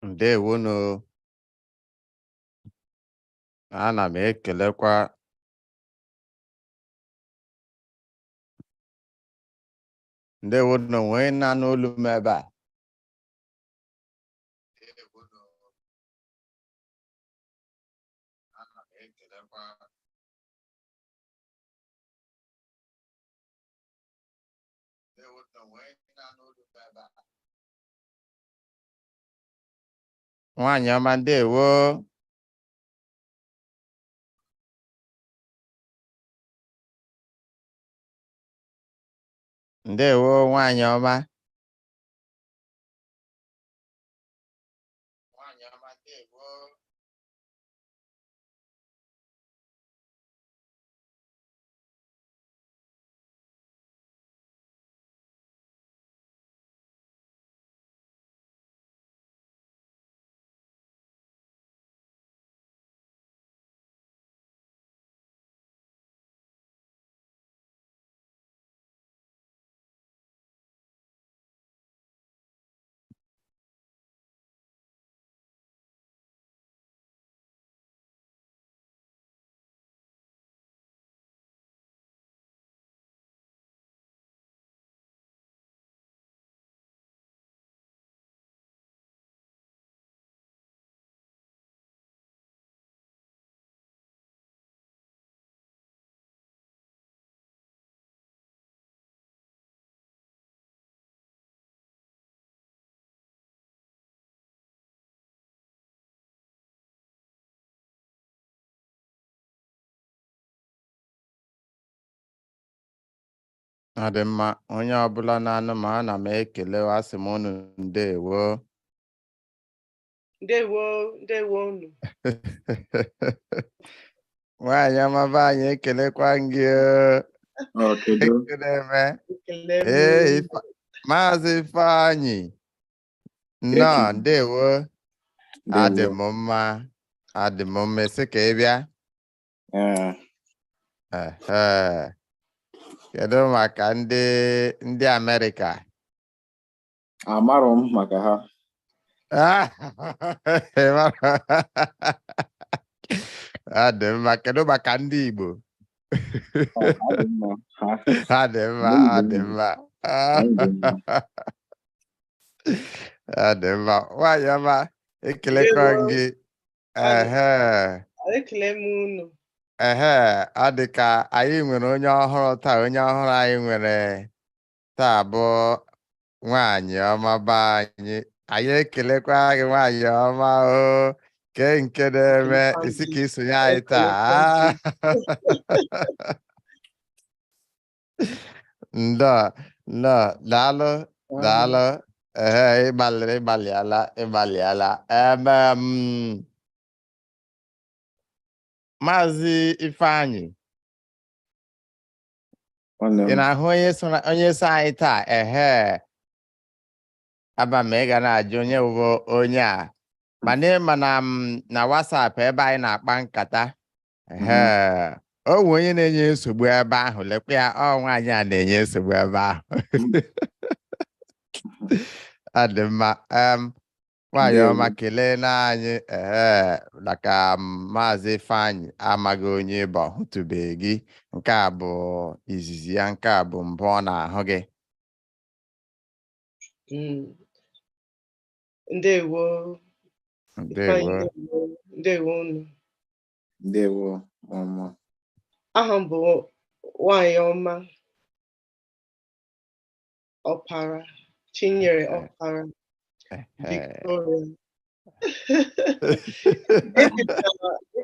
Ndewonu. Ana m ekelekwa ndewonu nwee na n'olu m ebe a. Ana m ekelekwa ndewonu nwee na n'olu m ebe a. Nwaanyị ọma ndewo. Ndewo nwaanyị ọma. Nwaanyị ọma ndewo. Ọ dị mma, onye ọbụla na-anụ ma ana m ekele asị m unu ndewo. Ndewo unu. Nwaanyị ọmaba anyị ekelekwa gị. Maazị Ifeanyị nnọọ ndewo. Adị m mma esi ka ị bịa. Kedu maka ndị Amerịka? Amarọ m maka ha. Adị mma. Kedu maka ndị Igbo? Adị mma. Nwaanyị ọma ekelekwa gị. Ekele m unu. Ọ dị ka anyị nwere onye ọhụrụ taa. Onye ọhụrụ anyị nwere taa bụ nwaanyị ọma be anyị. Anyị ekelekwa gị nwaanyị ọma o. Nke na-eme isi ka isonye anyị taa. Daalụ. Ịgbalịala. Maazị Ifeanyị, ị na-ahụ onye so anyị taa? Aba m ị ga na-ajụ onye bụ onye a, mana ịma na WhatsApp ebe anyị na-akpa nkata. O nwe onye na-enye nsogbu ebe ahụ. Lekwa ya, ọ nwaanyị a na-enye nsogbu ebe ahụ. Adị mma. Nwaanyị ọma kelee n'anyị. Maka Maazị Ifeanyị amaghị onye bụ, hụtụbeghị gị. Nke a bụ izizi ya, nke a bụ mbụ ọ na-ahụ gị. Ndewo unu. Ndewo ọma. Aha m bụ nwaanyị ọma Ọpara, Chinyere Ọpara, Victoria.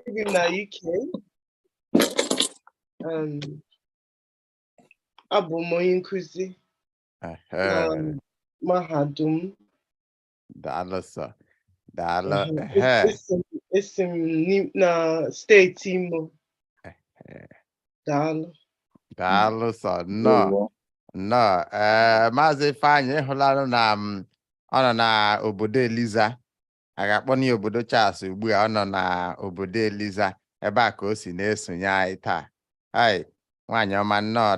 Ebi na UK. Abụ m onye nkụzi na mahadum. Daalụ sọ. Daalụ. Esi m na steeti Imo. Daalụ. Daalụ sọ. Nnọọ. Maazị Ifeanyị ịhụlanụ na ọ nọ na obodo Eliza. A ga-akpọ na obodo Charles ugbu a. Ọ nọ na obodo Eliza ebe a ka o si na-esonye anyị taa. nwaanyị ọma nnọọ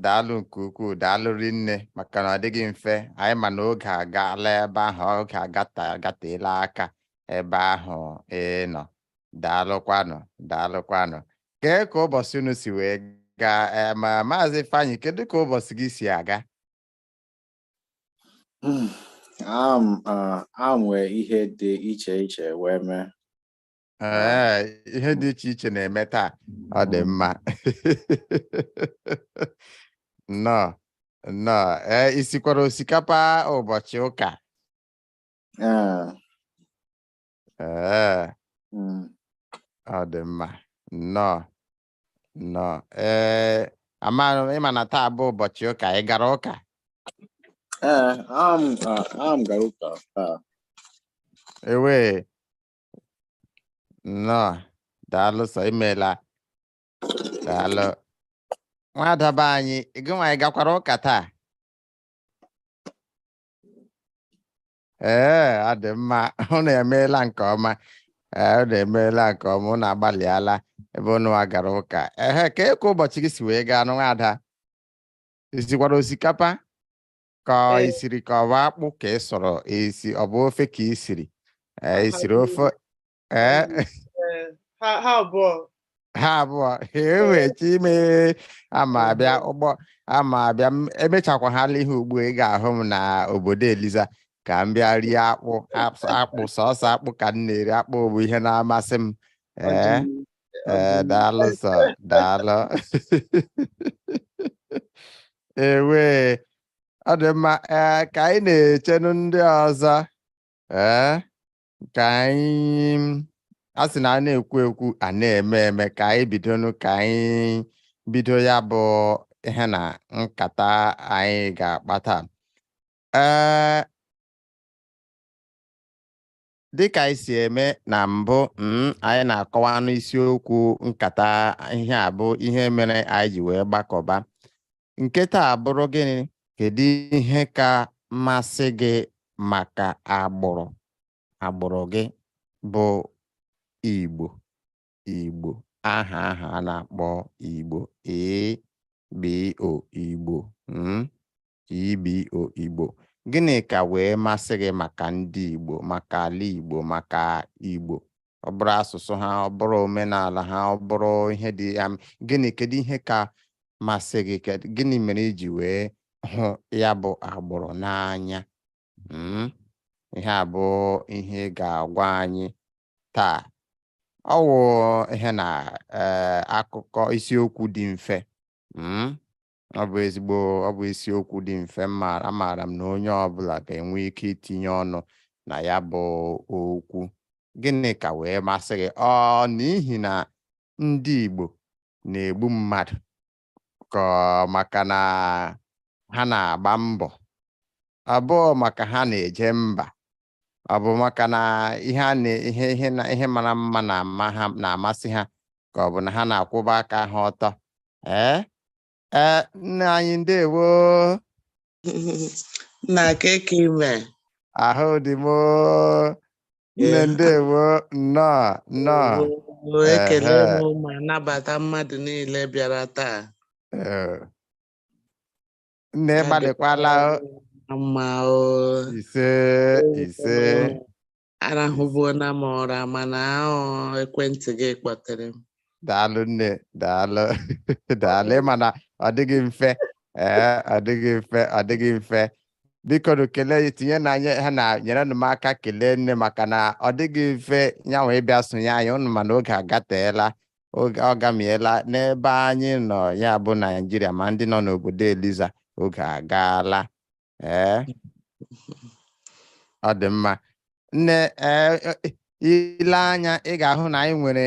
daalụ nke ukwuu daalụ rinne maka na ọ dịghị mfe anyị ma na oge agaala ebe ahụ oge agateela aka ebe ahụ nọ daalụkwanụ kee ka ụbọchị unu si wee gaa ma maazị Ifeanyị kedu ka ụbọchị gị si aga a nwee ihe dị iche iche wee mee ihe dị iche iche na-eme taa ọ dị mma nnọọ isikwara osikapa ụbọchị ụka ọ dị mma nnọọ amaghị m ịma na taa bụ ụbọchị ụka ị gara ụka gara ụka taa ewe nnọọ daalụ sọ imeela daalụ nwadaba anyị gị nwa ị gakwara ụka taa ọ dị mma unu emeela nke ọma unu emeela nke ọma unu agbalịala ebe unu gara ụka ka ka ụbọchị gị si wee gaa nwaada isikwara osikapa ka isiri ka ọ bụ akpụ ka ị sọrọ esi ọ bụ ofe ka isiri isiri ofe ha abụọ ewechi ime ama abịa emechakwahala ihe ugbu ị ga-ahụ m na obodo Eliza ka m bịa rie akpụ sọsọ akpụ ka m na-eri akpụ bụ ihe na-amasị m daalụ sọ daalụ ewe ọ dị mma ka anyị na-echenu ndị ọzọ ka anyị a sị na a na-ekwu ekwu a na-eme eme ka anyị bido ya bụ ihe na nkata anyị ga-akpata dịka anyị si eme na mbụ anyị na-akọwa n'isiokwu nkata ihe a bụ ihe mere anyị ji wee gbakọba nke taa bụrụ gịnị kedu ihe ka masị gị maka agbụrụ gị bụ Igbo aha a na-akpọ Igbo Igbo Igbo gịnị ka wee masị gị maka ndị Igbo maka ala Igbo maka Igbo ọ bụrụ asụsụ ha ọ bụrụ omenala ha ọ bụrụ ihe dị ya kedu ihe ka masị gị gịnị mere iji wee hụ ya bụ agbụrụ n'anya ihe a bụ ihe ga-agwa anyị taa ọ wụ ihe na akụkọ isiokwu dị mfe ọ bụ isiokwu dị mfe amaara m na onye ọbụla ga-enwe ike itinye ọnụ na ya bụ okwu gịnị ka wee masị gị n'ihi na ndị Igbo na-egbu mmadụ ka maka na ha na-agba mbọ abụọ maka ha na-eje mba ọ bụ maka na ihe mara mma na-amasị ha ka ọ bụ na ha na-akwụba aka ha ọtọ nne anyị ndewo na keke ime ahụ dị m nne ndewo nnọọ ekele m ma nabata mmadụ niile bịara taa nne gbalịkwala mma ise arahụbuona m ụra mana ekwentị gị kpọtere m daalụ nne daalụ mana ọ dịghị mfe ọ dịghị mfe biko kelee tinye na ha na nyere m aka kelee nne maka na ọ dịghị mfe nyanwa ịbịa sonye anyị ụnụ mana oge agateela oge ọ gamiela n'ebe anyị nọ ya bụ Naijiria ma ndị nọ n'obodo Eliza oge agaala ọ dị mma nne ile anya ị ga-ahụ na anyị nwere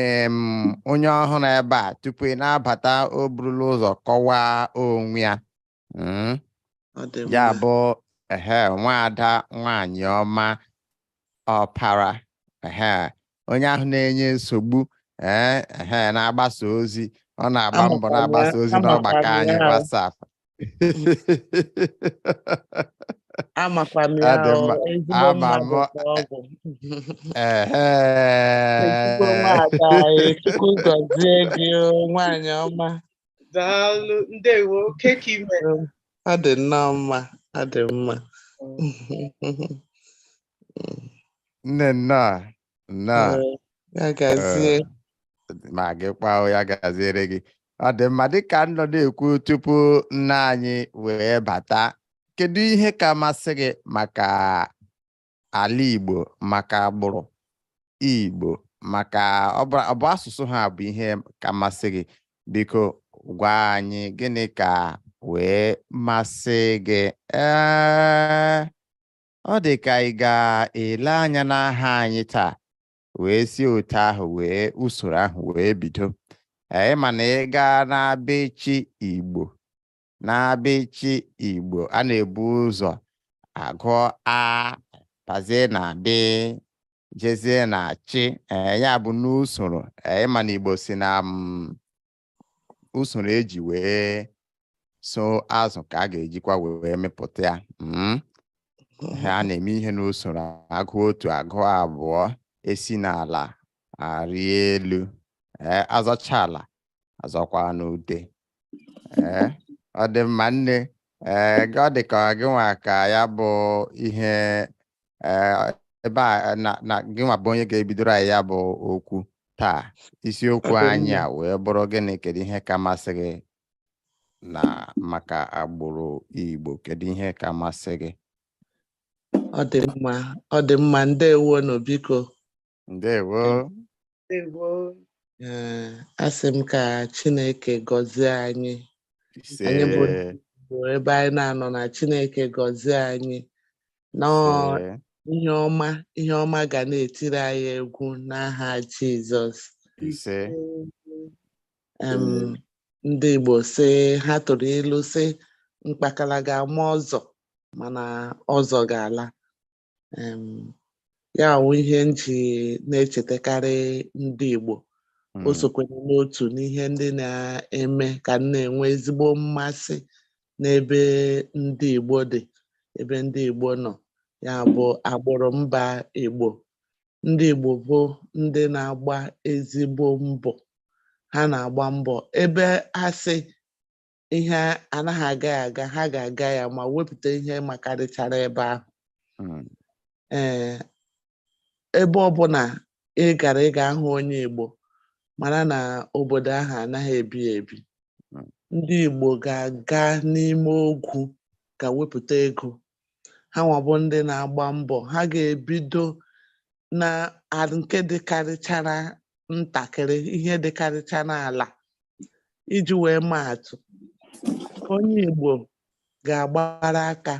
onye ọhụrụ ebe a tupu ị na-abata o burula ụzọ kọwaa onwe ya ya bụ nwaada nwanyị ọma ọpara onye ahụ na-enye nsogbu na-agbasa ozi ọ na-agba mbọ na-agbasa ozi n'ọgbakọ anyị WhatsApp amakwa m ya ezigbo mmadụ ọgwụ ezigbo nwaada Chukwu gọzie gị nwanyị ọma Daalụ, ndewo, keki ime. Ọ dị nnọọ mma, ọ dị mma. Nne nnọọ Ya gazie. ma gị kwa ya gaziere gị. Ọ dị mma dịka nọ na-ekwu tupu nna anyị wee bata, kedu ihe ka masị gị maka ala Igbo, maka agbụrụ Igbo, maka ọ bụ asụsụ ha bụ ihe ka masị gị? Biko gwa anyị gịnị ka wee masị gị. Ọ dị ka ị ga-ele anya n'aha anyị taa wee si otu ahụ wee usoro ahụ wee bido. Ịma na ị gaa n'abịchi Igbo, n'abịchi Igbo a na-ebu ụzọ agụ a, bazie na bi, jezie na chi, ya bụ n'usoro. Ịma na Igbo si na usoro eji wee so azụ ka a ga-ejikwa wee mepụta ya. Ha na-eme ihe n'usoro agụ otu, agụ abụọ, esi n'ala arị elu, azọcha ala azọkwa n'ute. Ọ dị mma nne, ọ dị ka gị nwa ka ya bụ ihe ebe a na gị nwa bụ onye ga-ebidoro anyị ya bụ okwu taa. Isiokwu anyị a wee bụrụ gịnị? Kedu ihe ka masị gị na maka agbụrụ Igbo? Kedu ihe ka masị gị? Ọ dị mma, ọ dị mma. Ndewo nụ, biko. Ndewo. Ndewo. Asị m ka Chineke gọzie anyị. Ise. Anyị bụ ebe anyị na-anọ, na Chineke gọzie anyị. Ise. Ihe ọma ga na-etiri anyị egwu n'aha Jizọs. Ise. Ndị Igbo sị, ha tụrụ ilu sị, mkpakara ga-ama ọzọ mana ọzọ ga-ala. Ya wụ ihe m ji na-echetakarị ndị Igbo. O sokwere n'otu n'ihe ndị na-eme ka m na-enwe ezigbo mmasị n'ebe ndị Igbo dị, ebe ndị Igbo nọ. Ya bụ agbụrụ mba Igbo. Ndị Igbo bụ ndị na-agba ezigbo mbọ. Ha na-agba mbọ ebe ha sị ihe anaghị aga, ha ga-aga ya ma wepụta ihe makarịchara ebe ahụ. Ebe ọbụla ị gara, ị ga-ahụ onye Igbo, mara na obodo ahụ anaghị ebi ebi. Ndị Igbo ga-aga n'ime ogwu ga wepụta ego. Ha nwabụ ndị na-agba mbọ. Ha ga-ebido na nke dịkarịchara ntakịrị, ihe dịkarịchara ala. Iji wee maa atụ, onye Igbo ga-agbara aka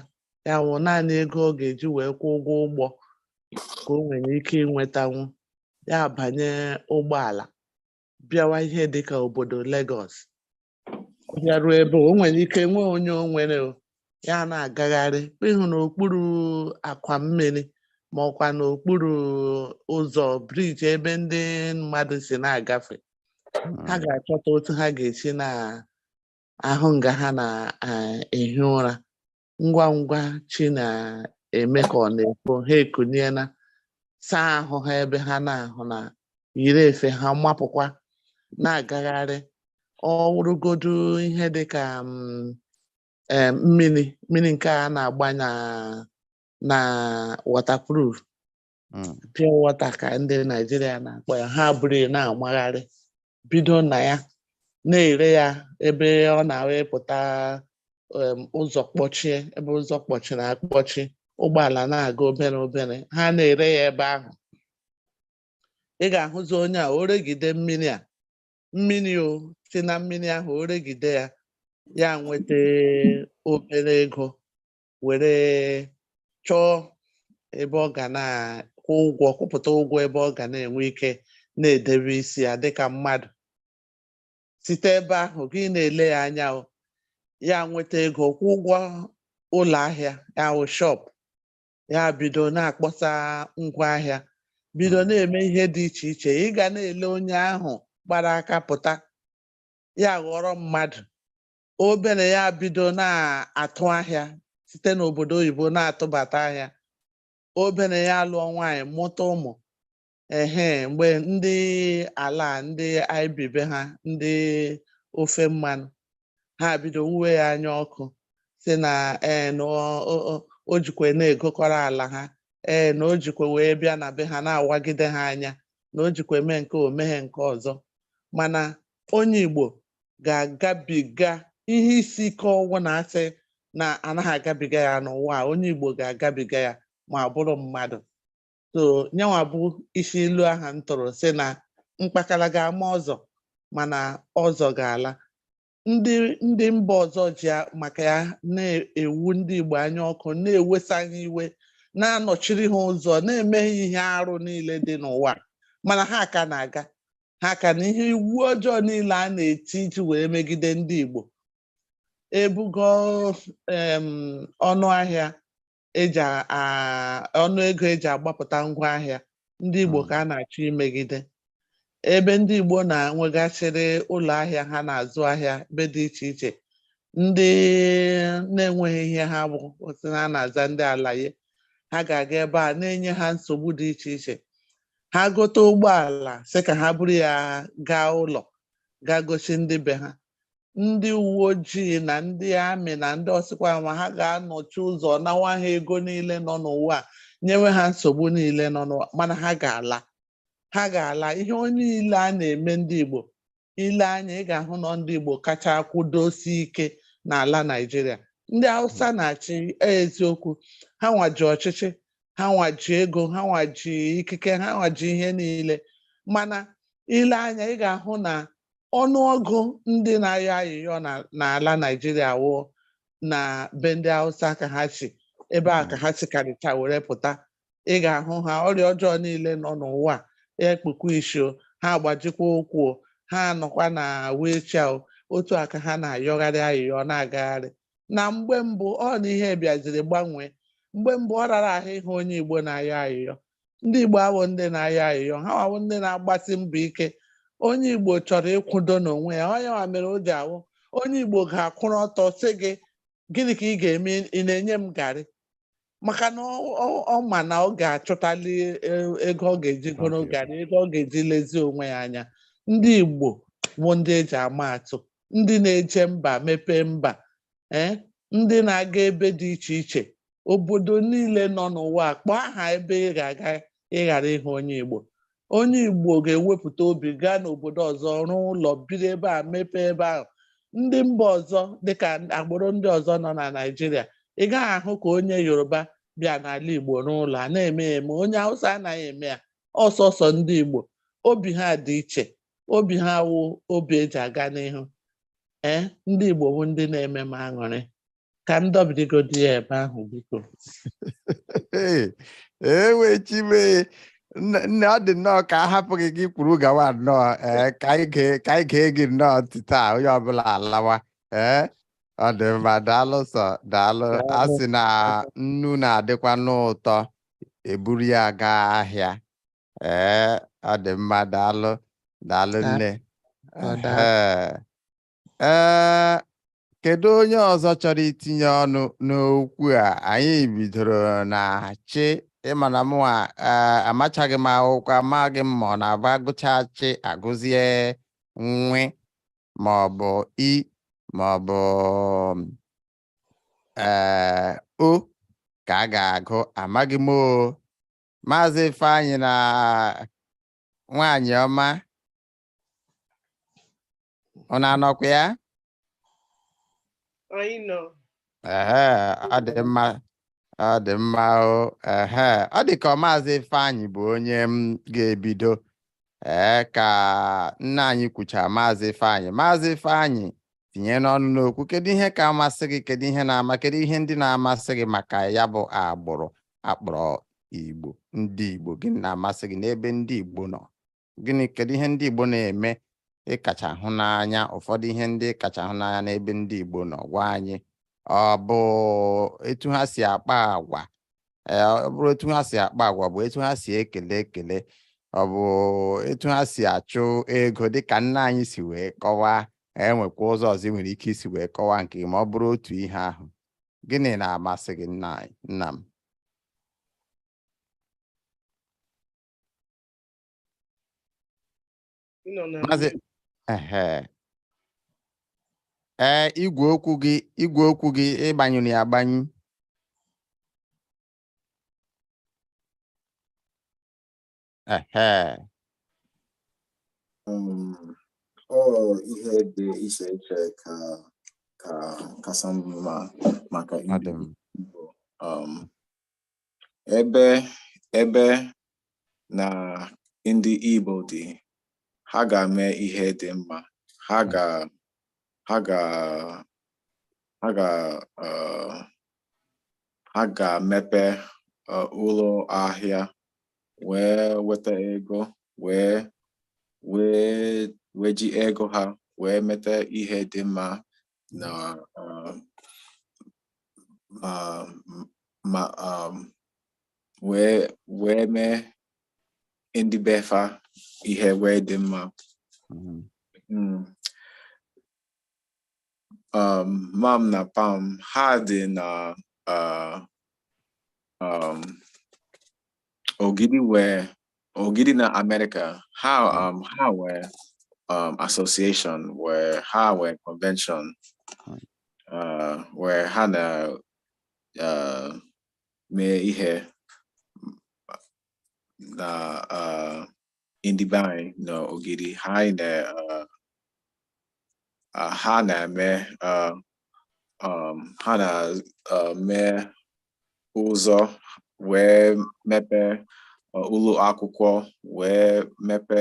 ya wụ naanị ego ọ ga-eji wee kwụ ụgwọ ụgbọ ka o nwere ike ịnwetanwu, ya banye ụgbọala bịawa ihe dịka obodo Lagos. Ọ bịaruo ebe o nwere ike nwee onye o nwere ya na-agagharị ịhụ n'okpuru akwa mmiri ma ọkwa n'okpuru ụzọ briji ebe ndị mmadụ si na-agafe. Ha ga-achọta otu ha ga-esi na-ahụ nga ha na-ehi ụra. Ngwa ngwa chi na-eme ka ọ na-ekwo, ha ekuniela, saa ahụ ha ebe ha na-ahụ na yiri efe ha, mapụkwa na-agagharị. Ọ wụrụgodu ihe dịka mmiri nke a na-agba na waterproof, pure water ka ndị Naijiria na-akpọ ya. Ha buru na-amagharị, bido na ya na-ere ya ebe ọ na-ewepụta ụzọ kpọchie, ebe ụzọ kpọchiri akpọchi, ụgbọala na-aga obere obere, ha na-ere ya ebe ahụ. Ị ga-ahụzi onye a, o regide mmiri a, mmiri o si na mmiri ahụ o regide ya, ya nweta obere ego, were chọọ ebe ọ ga na-akwụ ụgwọ, kwụpụta ụgwọ ebe ọ ga na-enwe ike na-edebe isi ya dịka mmadụ. Site ebe ahụ gị na-ele ya anya, ya nweta ego, kwụ ụgwọ ụlọ ahịa ya wụ shop, ya bido na-akpọsa ngwa ahịa, bido na-eme ihe dị iche iche. Ị ga na-ele onye ahụ gbara aka pụta, ya ghọrọ mmadụ obere, ya bido na-atụ ahịa site n'obodo oyibo na-atụbata ahịa. Obere ya lụọ nwaanyị, mụta ụmụ. Mgbe ndị ala, ndị aibibe ha, ndị ofe mmanụ, ha bido wuwe ya anya ọkụ si na na o jikwe na-egokọrọ ala ha na o jikwe wee bịa na be ha na-awagide ha anya na o jikwe mee nke o meghe nke ọzọ mana onye Igbo ga-agabiga ihe isi ike ọgwụ na asị na anaghị agabiga ya n'ụwa onye Igbo ga-agabiga ya ma bụrụ mmadụ so nyanwa bụ isi ilu aha m tụrụ si na mkpakara ga-ama ọzọ mana ọzọ ga-ala ndị mba ọzọ ji maka ya na-ewu ndị Igbo anya ọkụ na-ewesa ha iwe na-anọchiri ha ụzọ na-emeghe ihe arụ niile dị n'ụwa mana ha ka na-aga ha ka na ihe iwu ọjọọ niile a na-eti iji wee megide ndị Igbo ebugo ọnụ ahịa ọnụ ego eji agbapụta ngwa ahịa ndị Igbo ka a na-achọ imegide ebe ndị Igbo na-enwegasịrị ụlọ ahịa ha na-azụ ahịa ebe dị iche iche ndị na-enweghị ihe ha bụ otu ha na-aza ndị alaye ha ga-aga ebe a na-enye ha nsogbu dị iche iche ha gote ụgbọala sị ka ha buru ya gaa ụlọ gaa gosi ndị be ha ndị uwe ojii na ndị amị na ndị ọsịkwa ma ha ga-anọchi ụzọ nawa ha ego niile nọ n'ụwa nyewe ha nsogbu niile nọ n'ụwa mana ha ga-ala ihe onye ile a na-eme ndị Igbo ile anya ị ga-ahụ nọ ndị Igbo kacha akwụdosi ike n'ala Naịjirịa ndị Hausa na-achị eziokwu ha nwaji ọchịchị ha nwaji ego ha nwaji ikike ha nwaji ihe niile mana ile anya ị ga-ahụ na ọnụọgụ ndị na-ayọ ayịyọ n'ala Naịjirịa wụ na be ndị Hausa ka ha si ebe a ka ha si karịcha were pụta ị ga-ahụ ha ọrịa ọjọọ niile nọ n'ụwa ekpukwu isio ha agbajikwa ụkwụ ha nọkwa na wheelchair otu aka ha na-ayọgharị ayịyọ na-agagharị na mgbe mbụ ọ na ihe bịaziri gbanwee mgbe mbụ ọ rara ahụ ihe onye Igbo na-ayọ ayịyọ ndị Igbo awụ ndị na-ayọ ayịyọ ha awụ ndị na-agbasi mbọ ike onye Igbo chọrọ ịkwụdo n'onwe ya onye nwa mere o ji awụ onye Igbo ga-akwụrụ ọtọ sị gị gịnị ka ị ga-eme ị na-enye m garị maka na ọ ma na ọ ga-achọtali ego ọ ga-eji goro garị ego ọ ga-eji lezie onwe ya anya ndị Igbo bụ ndị eji ama atụ ndị na-eje mba mepee mba ndị na-aga ebe dị iche iche obodo niile nọ n'ụwa kpọọ aha ebe ị ga-aga ịghara ịhụ onye Igbo ga-ewepụta obi gaa n'obodo ọzọ rụọ ụlọ biri ebe a mepee ebe ahụ ndị mba ọzọ dịka agbụrụ ndị ọzọ nọ na Naịjirịa ị gaghị ahụ ka onye Yoruba bịa n'ala Igbo n'ụlọ a na-eme eme onye Hausa anaghị eme ya ọsọsọ ndị Igbo obi ha dị iche obi ha wụ obi eji aga n'ihu ndị Igbo bụ ndị na-eme m aṅụrị ka m dọbirigodi ya ebe ahụ biko ewechibe nne ọ dị nnọọ ka a hapụghị gị kwuru gawa nnọọ ka anyị gee gị nnọọ taa onye ọbụla alawa ọ dị mma daalụ sọ daalụ a sị na nnu na-adịkwa n'ụtọ eburu ya gaa ahịa ọ dị mma daalụ nne kedu onye ọzọ chọrọ itinye ọnụ n'okwu a anyị bidoro na chi ịmana mụnwa amachaghị m akwụkwọ amaghị m ma ọ na-abụ agụcha chi agụzie nwe ma ọ bụ i ma ọ bụ o ka a ga-agụ amaghị m o Maazị Ifeanyị na nwaanyị ọma ọ na-anọkwa ya anyị nọ ọ dị mma ọ dị mma ọ dị ka Maazị Ifeanyị bụ onye m ga-ebido ka nna anyị kwucha Maazị Ifeanyị tinye n'ọnụ n'okwu kedu ihe ka amasị gị kedu ihe ndị na-amasị gị maka ya bụ agbụrụ akpọrọ Igbo ndị Igbo gịnị na-amasị gị n'ebe ndị Igbo nọ kedu ihe ndị Igbo na-eme ịkacha hụ n'anya ụfọdụ ihe ndị kacha hụ n'anya n'ebe ndị Igbo nọ gwa anyị ọ bụ etu ha si akpa agwa ọ bụrụ etu ha si akpa agwa bụ etu ha si ekele ọ bụ etu ha si achụ ego dịka nna anyị si wee kọwaa enwekwa ụzọ ọzọ nwere ike isi wee kọwaa nke ma ọ bụrụ otu ihe ahụ gịnị na-amasị gị nna m Maazị igwe okwu gị ịgbanyụrụ ya agbanyụ. Ihe dị iche iche ka kasị mma maka Igbo. Ebe na ndị Igbo dị, ha ga-eme ihe dị mma. Ha ga-emepe ụlọ ahịa wee weta ego wee ji ego ha wee meta ihe dị mma na wee mee ndị befa ihe wee dị mma. Mam na pam ha dị na Ogidi na America. Ha were association where ha were convention where ha na mee ihe na ndị be anyị na Ogidi. Ha na-eme ha na-mee ụzọ wee mepe ụlọ akwụkwọ wee mepe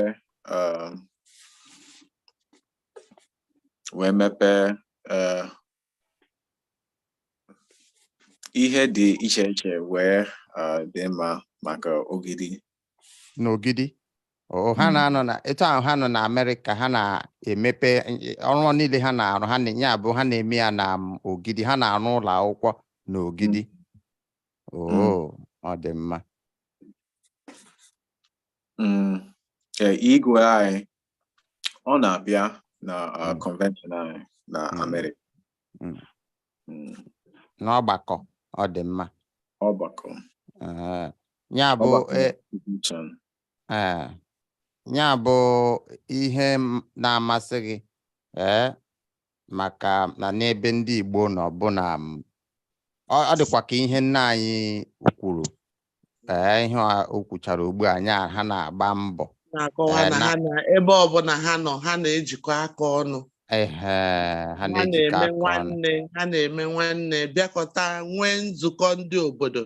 ihe dị iche iche wee dị mma maka Ogidi. N'Ogidi ha na-anọ na etu ahụ ha nọ na Amerịka. Ha na-emepe ọrụ niile ha na-arụ. Ha na-enye abụ ha na-eme ya na Ogidi. Ha na-arụ ụlọ akwụkwọ n'Ogidi. Ọ dị mma. Igwe anyị ọ na-abịa na convention anyị na Amerịka. N'ọgbakọ. Ọ dị mma. Ọgbakọ. Ya bụ ya bụ ihe na-amasị gị maka na n'ebe ndị Igbo nọ bụ na ọ dịkwa ka ihe nna anyị kwuru ihe o kwuchara ugbu a. Ha na-agba mbọ na-akọwa na ha na ebe ọbụla ha nọ ha na-ejikọ aka ọnụ. Ha na-ejikọ aka ọnụ. Ha na-eme nwanne bịakọta nwee nzukọ ndị obodo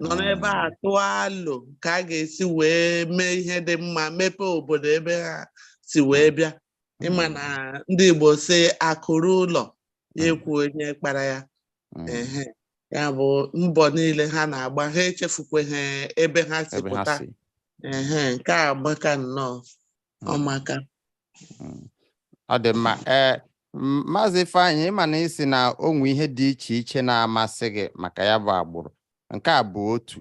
nọ n'ebe a tụọ alo ka a ga-esi wee mee ihe dị mma, mepee obodo ebe ha si wee bịa. Ịma na ndị Igbo si akụrụ ụlọ ya ekwu onye kpara ya. Ya bụ mbọ niile ha na-agba, ha echefukweghị ebe ha si pụta. Nke a agbaka nnọọ ọmaka. Ọ dị mma. Maazị Ifeanyị, ịma na isi na onwe ihe dị iche iche na-amasị gị maka ya bụ agbụrụ. Nke a bụ otu.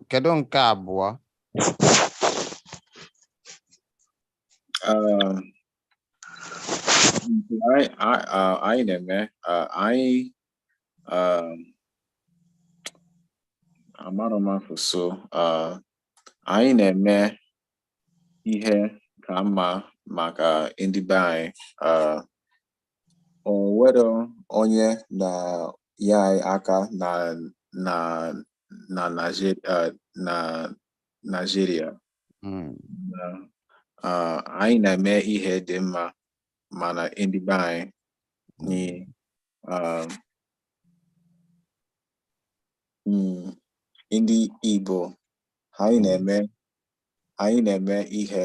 Kedu nke abụọ? Anyị na-eme anyị na-eme ihe ka mma maka ndị be anyị. O nwere onye na-ya aka na Nigeria. Anyị na-eme ihe dị mma mana ndị be anyị ndị Igbo anyị na-eme ihe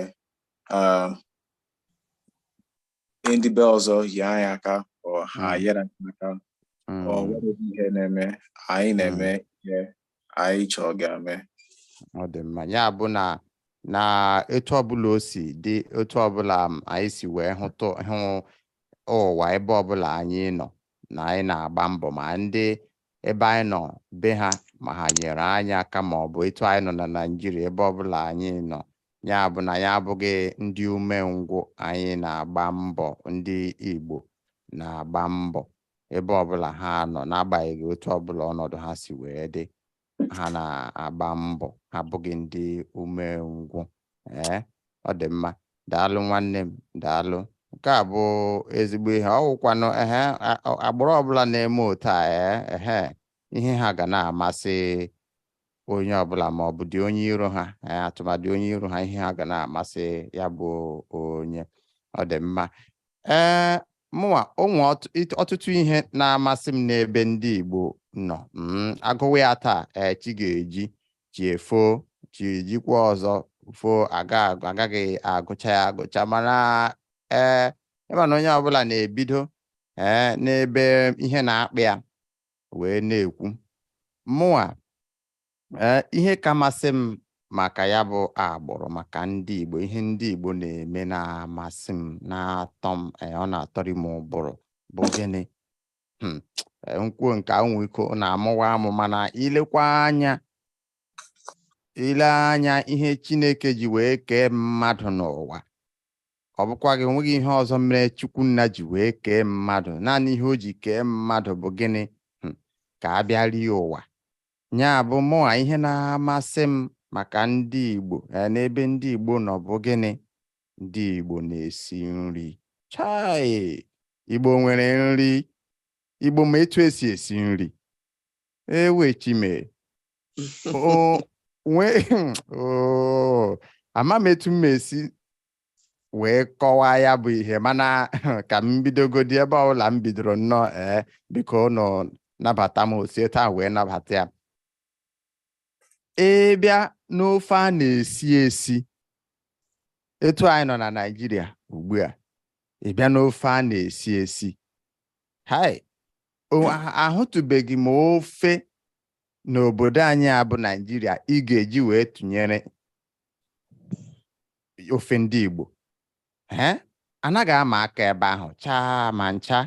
ndị be ọzọ yi anyị aka ọ ha nyere aka ọ nwere ihe na-eme anyị na-eme ihe anyị chọrọ ga-eme. Ọ dị mma. Ya bụ na etu ọbụla o si dị, otu ọbụla anyị si wee hụ ụwa ebe ọbụla anyị nọ na anyị na-agba mbọ ma ndị ebe anyị nọ be ha ma ha nyere anyị aka ma ọ bụ etu anyị nọ na Naịjirịa ebe ọbụla anyị nọ. Ya bụ na ya abụghị ndị umengwụ. Anyị na-agba mbọ. Ndị Igbo na-agba mbọ ebe ọbụla ha nọ n'agbanyeghị otu ọbụla ọnọdụ ha si wee dị. Ha na-agba mbọ. Ha abụghị ndị umengwụ. Ọ dị mma. Daalụ nwanne m. Daalụ. nke a bụ ezigbo ihe ọwụkwanụ agbụrụ ọbụla na-eme otu a ihe ha ga na-amasị onye ọbụla ma ọ bụ dị onye iro ha atụmadị onye iro ha ihe ha ga na-amasị ya bụ onye ọ dị mma mụnwa onwe ọtụtụ ihe na-amasị m n'ebe ndị Igbo nọ agụwa ya taa chi ga-eji chi efo chi jikwa ọzọ fo agaghị agụcha ya agụcha mana ịma na onye ọbụla na-ebido n'ebe ihe na-akpị ya wee na-ekwu mụnwa ihe ka masị m maka ya bụ agbụrụ maka ndị Igbo ihe ndị Igbo na-eme na-amasị m na-atọ m ọ na-atọrị m ụbụrụ bụ gịnị nkwuo nke anwụ iko na-amụwa amụ mana ile anya ihe Chineke ji wee kee mmadụ n'ụwa ọ bụkwa gị onweghị ihe ọzọ mere Chukwunna ji wee kee mmadụ naanị ihe o ji kee mmadụ bụ gịnị ka a bịa rie ụwa nya bụ mụnwa ihe na-amasị m maka ndị Igbo n'ebe ndị Igbo nọ bụ gịnị ndị Igbo na-esi nri chai Igbo nwere nri Igbo ma etu esi nri ewechime ama m etu m esi wee kọwaa ya bụ ihe mana ka m bidogodi ebe ọbụla m bidoro nnọọ biko nọ nabata m osi taa wee nabata ya bịa n'ofe a na-esi etu anyị nọ na Naịjirịa ugbu a bịa n'ofe a na-esi ahụtụbeghị m ofe n'obodo anyị a bụ Naịjirịa ị ga-eji wee tụnyere ofe ndị Igbo anaghị ama aka ebe ahụ chaa ma ncha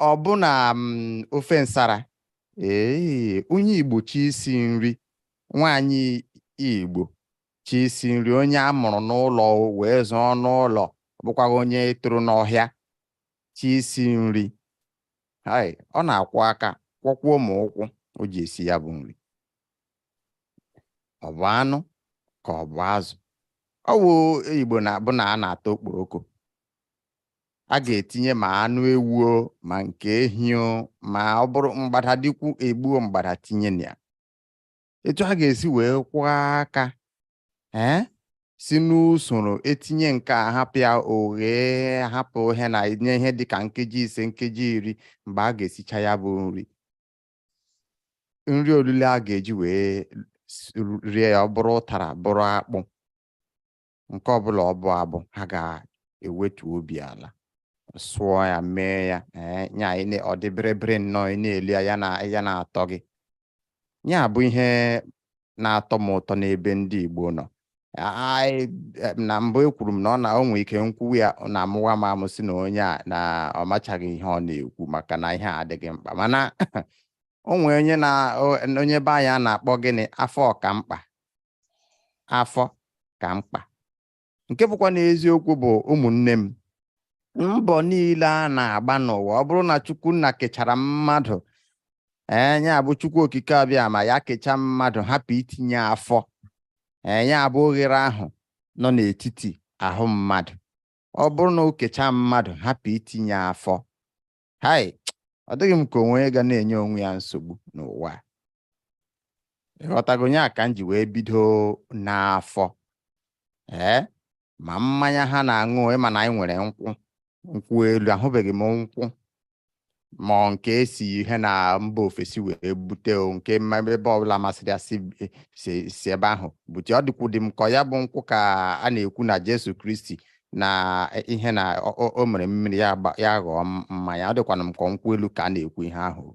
ọ bụ na ofe nsara onye Igbo chi isi nri nwaanyị Igbo chi isi nri onye a mụrụ n'ụlọ wee zụọ n'ụlọ bụkwa onye toro n'ọhịa chi isi nri ọ na-akwụ aka kwọkwuo ma ụkwụ o ji esi ya bụ nri ọ bụ anụ ka ọ bụ azụ ọ bụ Igbo na-abụ na a na-ata okporoko a ga-etinye ma anụ ewu ma nke ehi ma ọ bụrụ mgbada dịkwu egbuo mgbada tinye na ya etu a ga-esi wee kwụọ aka si n'usoro etinye nke a hapụ ya oghe hapụ ihe na enye ihe dịka nkeji 5 nkeji 10 mgbe a ga-esicha ya bụ nri olile a ga-eji wee rie ya ọ bụrụ ụtara bụrụ akpụ nke ọbụla ọ bụ abụ ha ga-ewetu obi ala sụọ ya mee ya nya ọ dị bịrịbịrị nnọọ ị na-eli ya na-atọ gị ya bụ ihe na-atọ m ụtọ n'ebe ndị Igbo nọ na mbụ ekwuru m na o nwee ike nkwuwa ya na amụwa m amụsị na onye a na ọ machaghị ihe ọ na-ekwu maka na ihe a adịghị mkpa mana o nwee onye be anyị a na-akpọ gịnị afọ ka mkpa nke bụkwa n'eziokwu bụ ụmụnne m mbọ niile a na-agba n'ụwa ọ bụrụ na Chukwunna kechara mmadụ ya bụ Chukwu okike abịa ma ya kechaa mmadụ hapụ itinye afọ ya bụ oghere ahụ nọ n'etiti ahụ mmadụ ọ bụrụ na o kechaa mmadụ hapụ itinye afọ ọ dịghị m ka onwe ga na-enye onwe ya nsogbu n'ụwa ịghọtago ya ka m ji wee bido n'afọ ma mmanya ha na-aṅụ ịma na anyị nwere nkwụ elu ahụbeghị m nkwụ ma nke esi ihe na mba ofesi wee bute nke ebe ọbụla masịrị ya si ebe ahụ bute ọ dịkwudị m ka ya bụ nkwụ ka a na-ekwu na Jesu Kristi na ihe na o mere mmiri ya ghọọ mmanya ọ dịkwana m ka nkwụ elu ka a na-ekwu ihe ahụ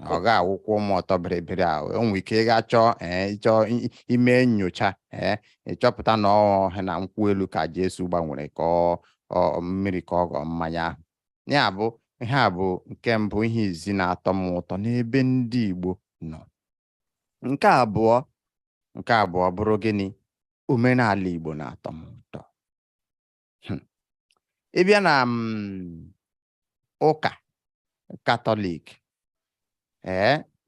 ọ ga-awụkwụ ụmụ ọtọ bịrịbịrị ahụ o nwere ike ịga chọọ ime nyocha ịchọpụta na ọha na nkwụ elu ka Jesu gbanwere ka mmiri ka ọ ghọọ mmanya ahụ ya bụ ihe a bụ nke mbụ ihe izi na-atọ m ụtọ n'ebe ndị Igbo nọ nke abụọ bụrụ gịnị omenala Igbo na-atọ m ụtọ ịbịa na ụka Katọlik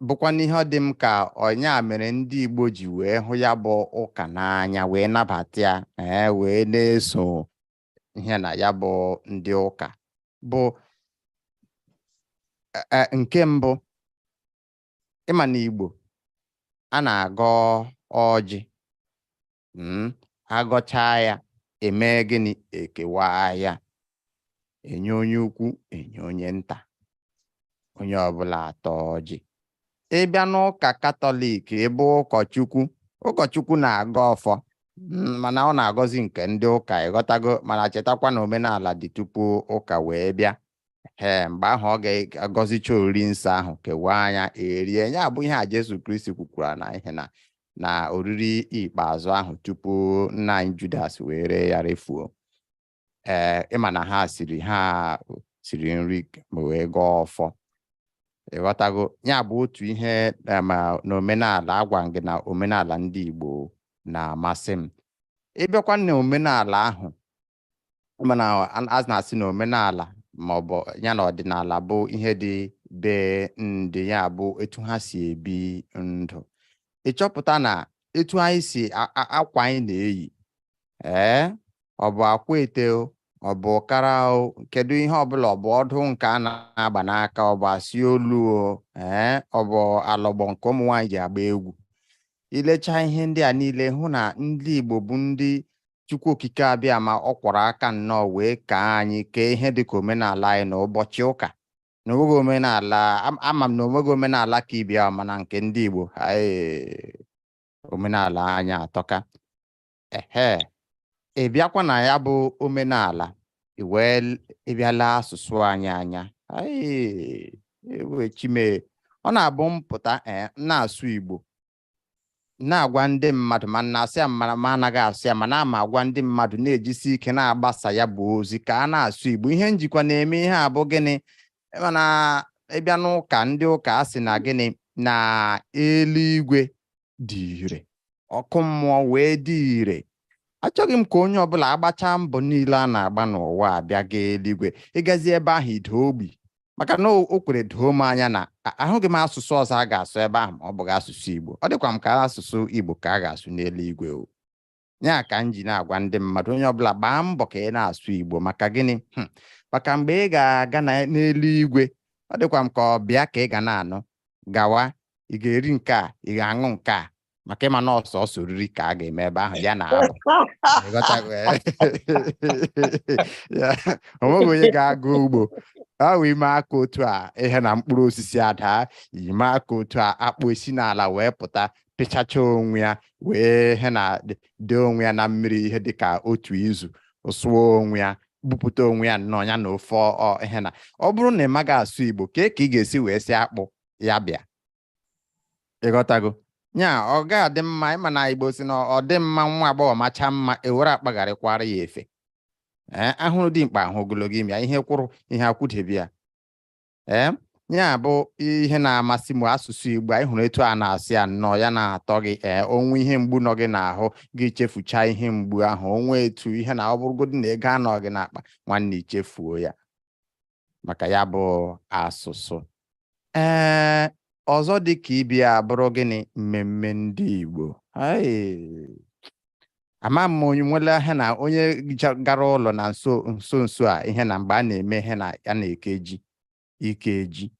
bụkwa n'ihe ọ dị m ka ọnya mere ndị Igbo ji wee hụ ya bụ ụka n'anya wee nabata ya wee na-eso ihe na ya bụ ndị ụka bụ nke mbụ ịma na Igbo a na-agọ ọjị agọchaa ya eme gịnị ekewa ya enye onye ukwu enye onye nta onye ọbụla atọ ọjị. Ịbịa n'ụka Katọlik ebe ụkọchukwu na-agọ ọfọ mana ọ na-agọzi nke ndị ụka ịghọtago, mana chetakwa na omenala dị tupu ụka wee bịa. Mgbe ahụ ọ ga-agọzicha oriri nsọ ahụ kewaa anya erie ya bụ ihe a Jesu Kristi kwukwara na ihe na oriri ikpeazụ ahụ tupu nna anyị Judas wee ree ya refuo. Ịma na ha siri nri ma wee gọọ ọfọ ịghọtago. Ya bụ otu ihe ma na omenala agwa gị na omenala ndị Igbo na-amasị m. Ịbịakwa na omenala ahụ mana a na-asị na omenala maọbụ ya na ọdịnala bụ ihe dị be ndị, ya bụ etu ha si ebi ndụ. Ịchọpụta na etu anyị si akwa anyị na-eyi ọ bụ akwa ete ọ bụ ọkara kedu ihe ọbụla ọ bụ ọdụ nke a na-agba n'aka ọ bụ asị olu ọ bụ alọgbọ nke ụmụ nwaanyị ji agba egwu. Ilecha ihe ndị a niile hụ na ndị Igbo bụ ndị Chukwu okike abịa ma ọ kwọrọ aka nnọọ wee kaa anyị kee ihe dịka omenala anyị na ụbọchị ụka na onweghị omenala ama m na onweghị omenala ka ịbịa mana nke ndị Igbo omenala anyị atọka. Ị bịakwa na ya bụ omenala ịbịala asụsụ anyị anya chime ọ na-abụ mpụta na-asụ Igbo na-agwa ndị mmadụ ma na-asị ya ma anaghị asụ ya mana ama agwa ndị mmadụ na-ejisi ike na-agbasa ya bụ ozi ka a na-asụ Igbo. Ihe njikwa na-eme ihe a bụ gịnị mana ịbịa n'ụka ndị ụka a sị na gịnị na eluigwe dị ire ọkụ mmụọ wee dị ire. Achọghị m ka onye ọbụla agbacha mbọ niile a na-agba n'ụwa abịa ga eluigwe ịgazi ebe ahụ ido ogbi maka na o kwere doo m anya na ahụghị m asụsụ ọzọ a ga-asụ ebe ahụ ma ọ bụghị asụsụ Igbo. Ọ dịkwa m ka asụsụ Igbo ka a ga-asụ n'eluigwe ya ka m ji na-agwa ndị mmadụ onye ọbụla gbaa mbọ ka ị na-asụ Igbo. Maka gịnị? Maka mgbe ị ga-aga n'eluigwe ọ dịkwa m ka ọ bịa ka ị ga na-anụ gawa ị ga-eri nke a ị ga-aṅụ nke a maka ịma na ọsọ oriri ka a ga-eme ebe ahụ ya na abụ onweghị onye ga-aga ugbo ahụ ime aka otu a ihe na mkpụrụ osisi adaa ime aka otu a akpụ esi n'ala wee pụta pịchacha onwe ya wee ihe na dee onwe ya na mmiri ihe dịka otu izu sụọ onwe ya bupụta onwe ya nnọọ ya na ofe ihe na ọ bụrụ na ị maghị asụ Igbo ka ị ga-esi wee si akpụ ya bịa ịghọtago. Nya ọ ga-adị mma ịma na Igbo si na ọ dị mma nwa agbọghọ macha mma ewere akpagharịkwara ya efe ahụrụ dị mkpa ahụ ogologo ime ya ihe kwụrụ ihe akwụdebi ya ya bụ ihe na-amasị m asụsụ Igbo. Anyị hụrụ etu a na-asị ya nnọọ ya na-atọ gị onwe ihe mgbu nọ gị n'ahụ gị chefucha ihe mgbu ahụ onwe etu ihe na ọ bụrụgodị na ego anọ gị n'akpa nwanne ichefuo ya maka ya bụ asụsụ. Ọzọ dị ka ịbịa bụrụ gịnị mmemme ndị Igbo ama m onye nwere ihe na onye gara ụlọ na nso a ihe na mgbe a na-eme ihe na ya na-eke ji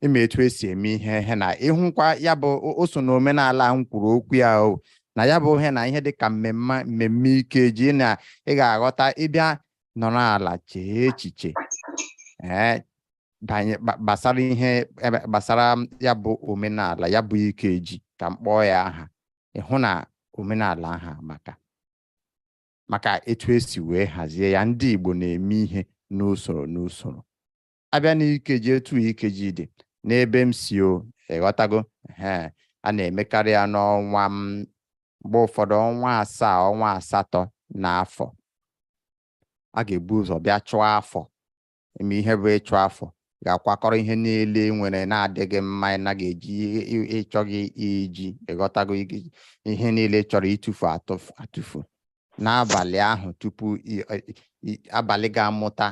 ime etu esi eme ihe na ịhụkwa ya bụ o so na omenala m kwuru okwu ya na ya bụ ihe na ihe dị ka mmemme ike ji na ị ga-aghọta ịbịa nọ n'ala chee echiche gbasara ihe gbasara ya bụ omenala ya bụ ikeji ka m kpọọ ya aha ịhụ na omenala aha maka etu esi wee hazie ya. Ndị Igbo na-eme ihe n'usoro abịa n'ikeji etu ikeji dị n'ebe m si ịghọtago a na-emekarị ya n'ọnwa mgbe ụfọdụ ọnwa 7 ọnwa 8 n'afọ a ga-ebu ụzọ bịa chụọ afọ eme ihe bụ ịchụ afọ ga-akwakọrọ ihe niile nwere na-adịghị mma na ga-eji ịchọghị iji ịghọtago ihe niile chọrọ ịtụfu atụfu n'abalị ahụ tupu abalị ga-amụta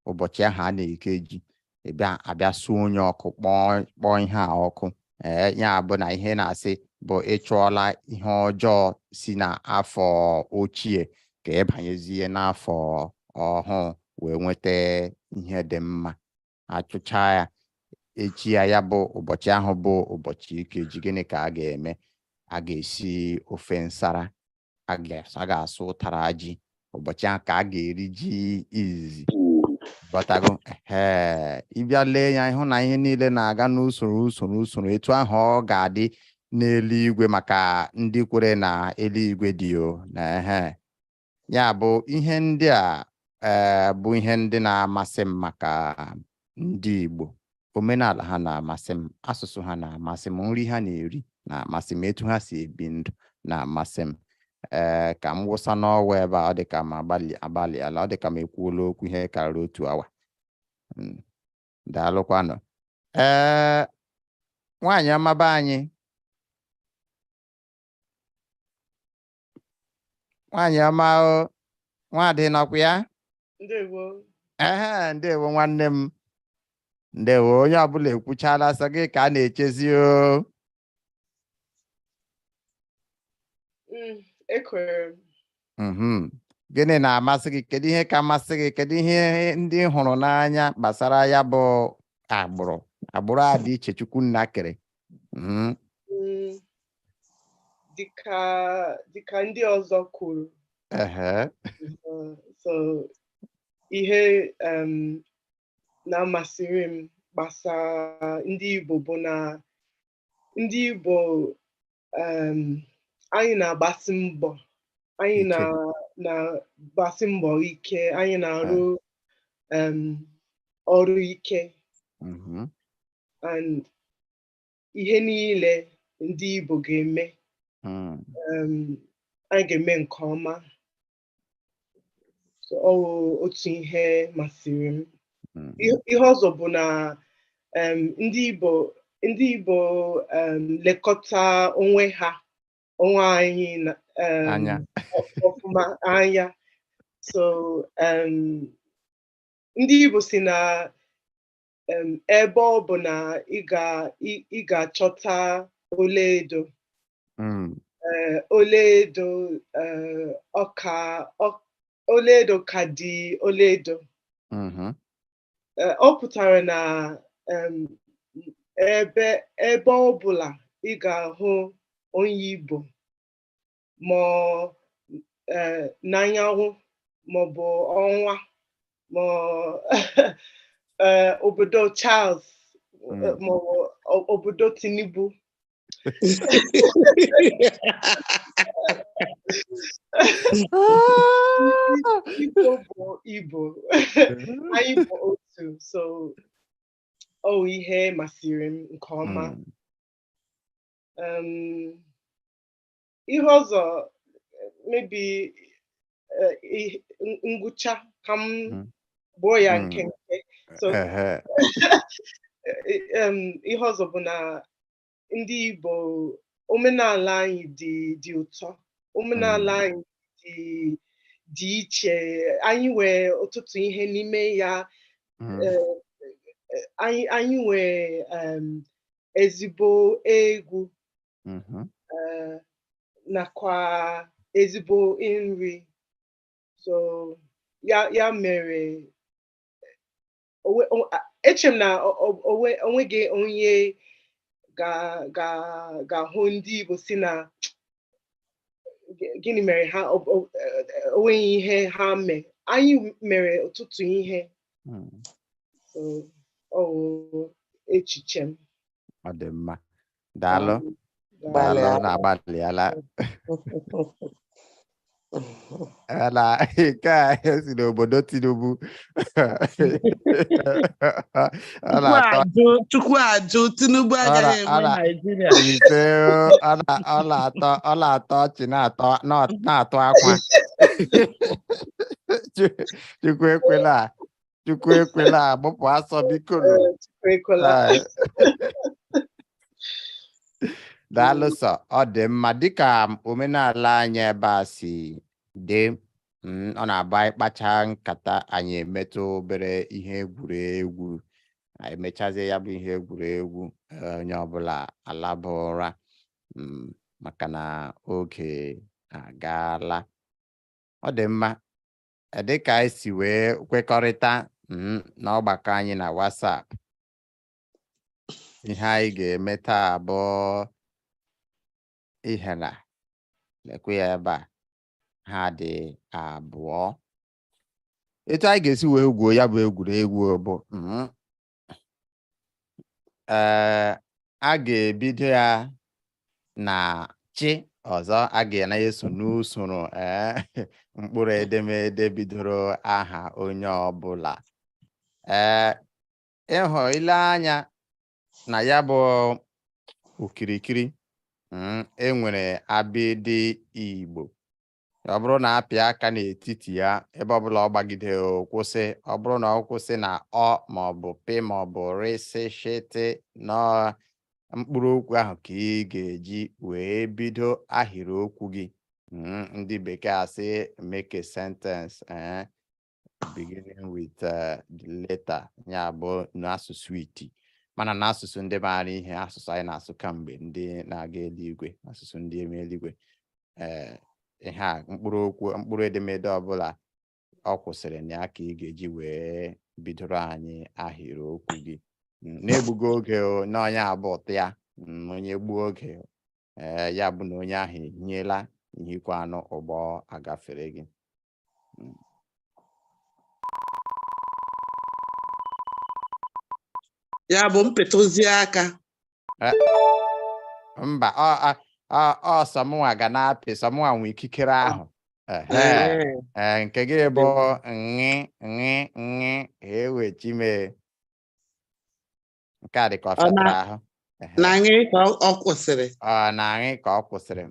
ụbọchị ahụ a na-eke ji abịa suo onye ọkụ kpọọ ihe a ọkụ ya bụ na ihe na-asị bụ ịchụọla ihe ọjọọ si n'afọ ochie ka ịbanyezie n'afọ ọhụụ wee nweta ihe dị mma achụcha ya echi ya bụ ụbọchị ahụ bụ ụbọchị ike ji gịnị ka a ga-eme a ga-esi ofe nsara a ga-asụ ụtara ji ụbọchị ahụ ka a ga-eri ji izizi bọtago ịbịa lee ya ịhụ na ihe niile na-aga n'usoro etu ahụ ọ ga-adị n'eluigwe maka ndị kwere na eluigwe dị o na ya bụ ihe ndị a bụ ihe ndị na-amasị m maka ndị Igbo omenala ha na-amasị m asụsụ ha na-amasị m nri ha na-eri na-amasị m etu ha si ebi ndụ na-amasị m ka m wụsa n'ọwa ebe a ọ dị ka m agbalịala ọ dị ka m ekwuola okwu ihe karịrị otu awa daalụkwanụ nwaanyị ọmaba anyị nwaanyị ọma nwaadị nọkwa ya Ndewo. ndewo nwanne m ndewo onye ọbụla ekwuchala sọ gị ka a na-echezi o Ekwere m gịnị na-amasị gị kedu ihe ka masị gị kedu ihe ndị hụrụ n'anya gbasara ya bụ agbụrụ a dị iche Chukwunna kere dịka ndị ọzọ kwuru so ihe na-amasịrị m gbasara ndị Igbo bụ na ndị Igbo anyị na-agbasi mbọ anyị na-agbasi mbọ ike anyị na-arụ ọrụ ike and ihe niile ndị Igbo ga-eme anyị ga-eme nke ọma so otu ihe masịrị m ihe ọzọ bụ na ndị Igbo lekọta onwe anyị ọfụma anya so ndị Igbo si na ebe ọ bụ na ị ga-achọta ọlaedo ọlaedo ka dị ọlaedo ọ pụtara na ebe ọ bụla ị ga-ahụ onye Igbo ma n'anyanwụ maọbụ ọnwa ma obodo Charles maọbụ obodo Tinubu Igbo bụ Igbo anyị bụ otu so ihe masịrị m nke ọma ihe ọzọ maybe ngwụcha ka m gbuo ya nkenke so ihe ọzọ bụ na ndị Igbo omenala anyị dị ụtọ omenala anyị dị iche anyị nwere ọtụtụ ihe n'ime ya anyị nwere ezigbo egwu nakwa ezigbo nri so ya mere eche m na onweghị onye ga-ahụ ndị Igbo si na gịnị mere ha onweghị ihe ha mee anyị mere ọtụtụ ihe so echiche m ọ dị mma daalụ na-agbalịala na nke a esi n'obodo Tinubu Chukwu ajụ Tinubu agaghị enwe Naijiria ise ọ na-atọ ọchị na-atụ akwa Chukwu ekwela agbụpụ asọ biko daalụ sọ ọ dị mma dịka omenala anyị ebe a si dị ọ na-agba ịkpacha nkata anyị emetụ obere ihe egwuregwu emechazie ya bụ ihe egwuregwu onye ọbụla alaba ụra maka na oge agaala ọ dị mma dịka anyị si wee kwekọrịta n'ọgbakọ anyị na WhatsApp, ihe anyị ga-eme taa bụ ihe lekwe ya ebe a ha dị abụọ. Etu anyị ga-esi wee gwuo ya bụ egwuregwu bụ a ga-ebido ya na chi ọzọ, a ga-eso n'usoro mkpụrụ edemede bidoro aha onye ọbụla. Ịhụ ile anya na ya bụ okirikiri enwere abịdị Igbo. Ọ bụrụ na apịa aka n'etiti ya ebe ọbụla ọ gbagide kwụsị, ọ bụrụ na ọ kwụsị na ọ maọbụ pị maọbụ rịsị shịtị na mkpụrụ okwu ahụ ka ị ga-eji wee bido ahịrịokwu gị. Ndị bekee asị make a sentence beginning with the letter, ya bụ n'asụsụ iti. Mana n'asụsụ ndị maara ihe, asụsụ anyị na-asụ kamgbe ndị na-aga eluigwe, asụsụ ndị eme eluigwe, ihe a mkpụrụ edemede ọbụla ọ kwụsịrị na ya ka ị ga-eji wee bidoro anyị ahịrịokwu gị na-egbugo oge na onye abụọ ya. Onye gbuo oge ya bụ na onye ahụ ehinyela ihikwa anụ ụgbọ agafere gị. Ya bụ mpịtụzi aka. Mba, ọ sọmụnwa ga na-apị, sọmụnwa nwe ikikere ahụ. Nke gị bụ nị ewechime. Nke a dị ka ọ fetara ahụ. Na anyị ka ọ kwụsịrị. Na anyị ka ọ kwụsịrị.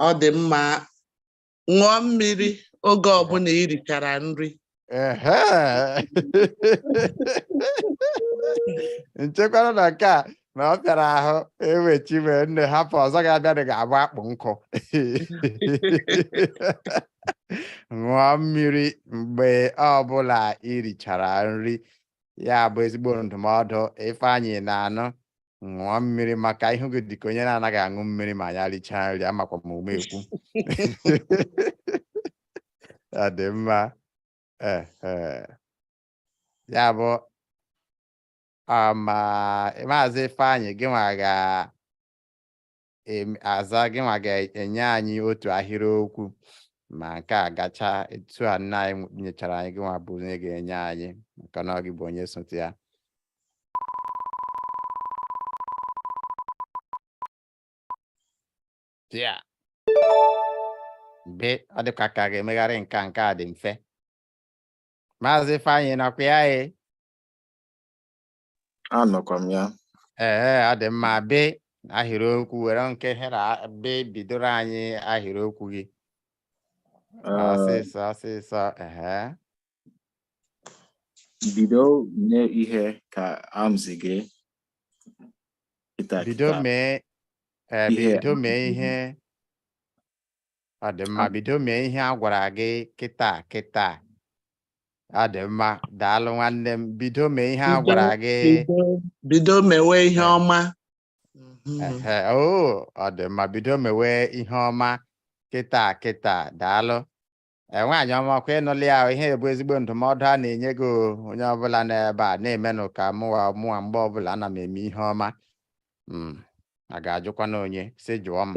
Ọ dị mma. Ṅụọ mmiri oge ọbụla i richara nri. Nchekwara na nke a na ọ bịara ahụ ewechime nne hapụ ọzọ ga-abịa ga-abụ akpụ nkụ. Ṅụọ mmiri mgbe ọbụla i richara nri. Ya bụ ezigbo ndụmọdụ Ifeanyị na-anụ. Ṅụọ mmiri maka ihu gị dịka onye na-anaghị aṅụ mmiri ma ya richaa nri, amakwa m umekwu. Ọ dị mma. Ya bụ Maazị Ifeanyị, gịnwa ga-enye anyị otu ahịrịokwu, ma nke a gacha etu a nna anyị nyechara anyị, gịnwa bụ onye ga-enye anyị maka na ọ gị bụ onye sote ya. Mgbe ọ dịkwa ka ga-emegharị nke a dị mfe. Maazị Ifeanyị nọkwa ya? Anọkwa m ya. Ọ dị mma. Be ahịrịokwu, were nke hera be bidoro anyị ahịrịokwu gị ọsịsọ. Bido mee ihe ka amzi gị. Bido mee ihe. Ọ dị mma. Bido mee ihe a gwara gị kịta. Ọ dị mma. Daalụ nwanne m. Bido mee ihe a gwara gị. Bido mewe ihe ọma. Ọ dị mma. Bido mewe ihe ọma kịta. Daalụ. Nwaanyị ọma, kwa ịnụlị ya, ihe bụ ezigbo ndụmọdụ a na-enye gị onye ọbụla n'ebe a, na-emenụ ka mụwa mgbe ọbụla ana m eme ihe ọma. A ga-ajụkwa na onye si jụọ m.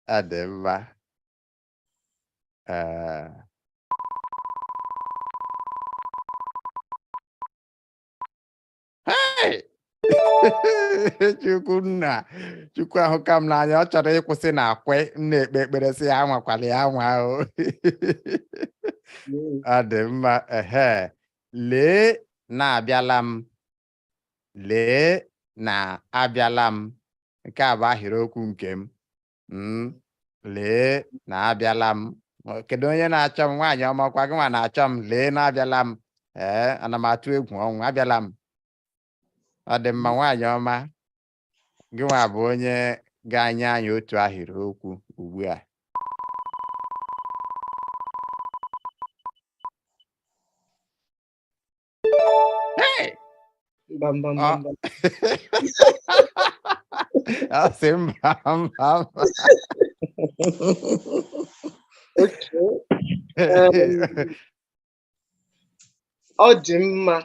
Ọ dị mma. Chukwu ahụ ka m n'anya, ọ chọrọ ịkwụsị na akwe na-ekpe ekpere si ya nwakwala ya nwa ahụ. Ọ dị mma. Lee na-abịala m. Nke a bụ ahịrịokwu nke m. Lee na-abịala m. Kedu onye na-achọ m? Nwaanyị ọma, ọkwa gị nwa na-achọ m? Lee na-abịala m. Ana m atụ egwu ọnwụ. Abịala m. Ọ dị mma. Nwaanyị ọma, gị nwa bụ onye ga-anye anyị otu ahịrịokwu ugbu a. Ọ sị mba. Okay. Ọ dị mma.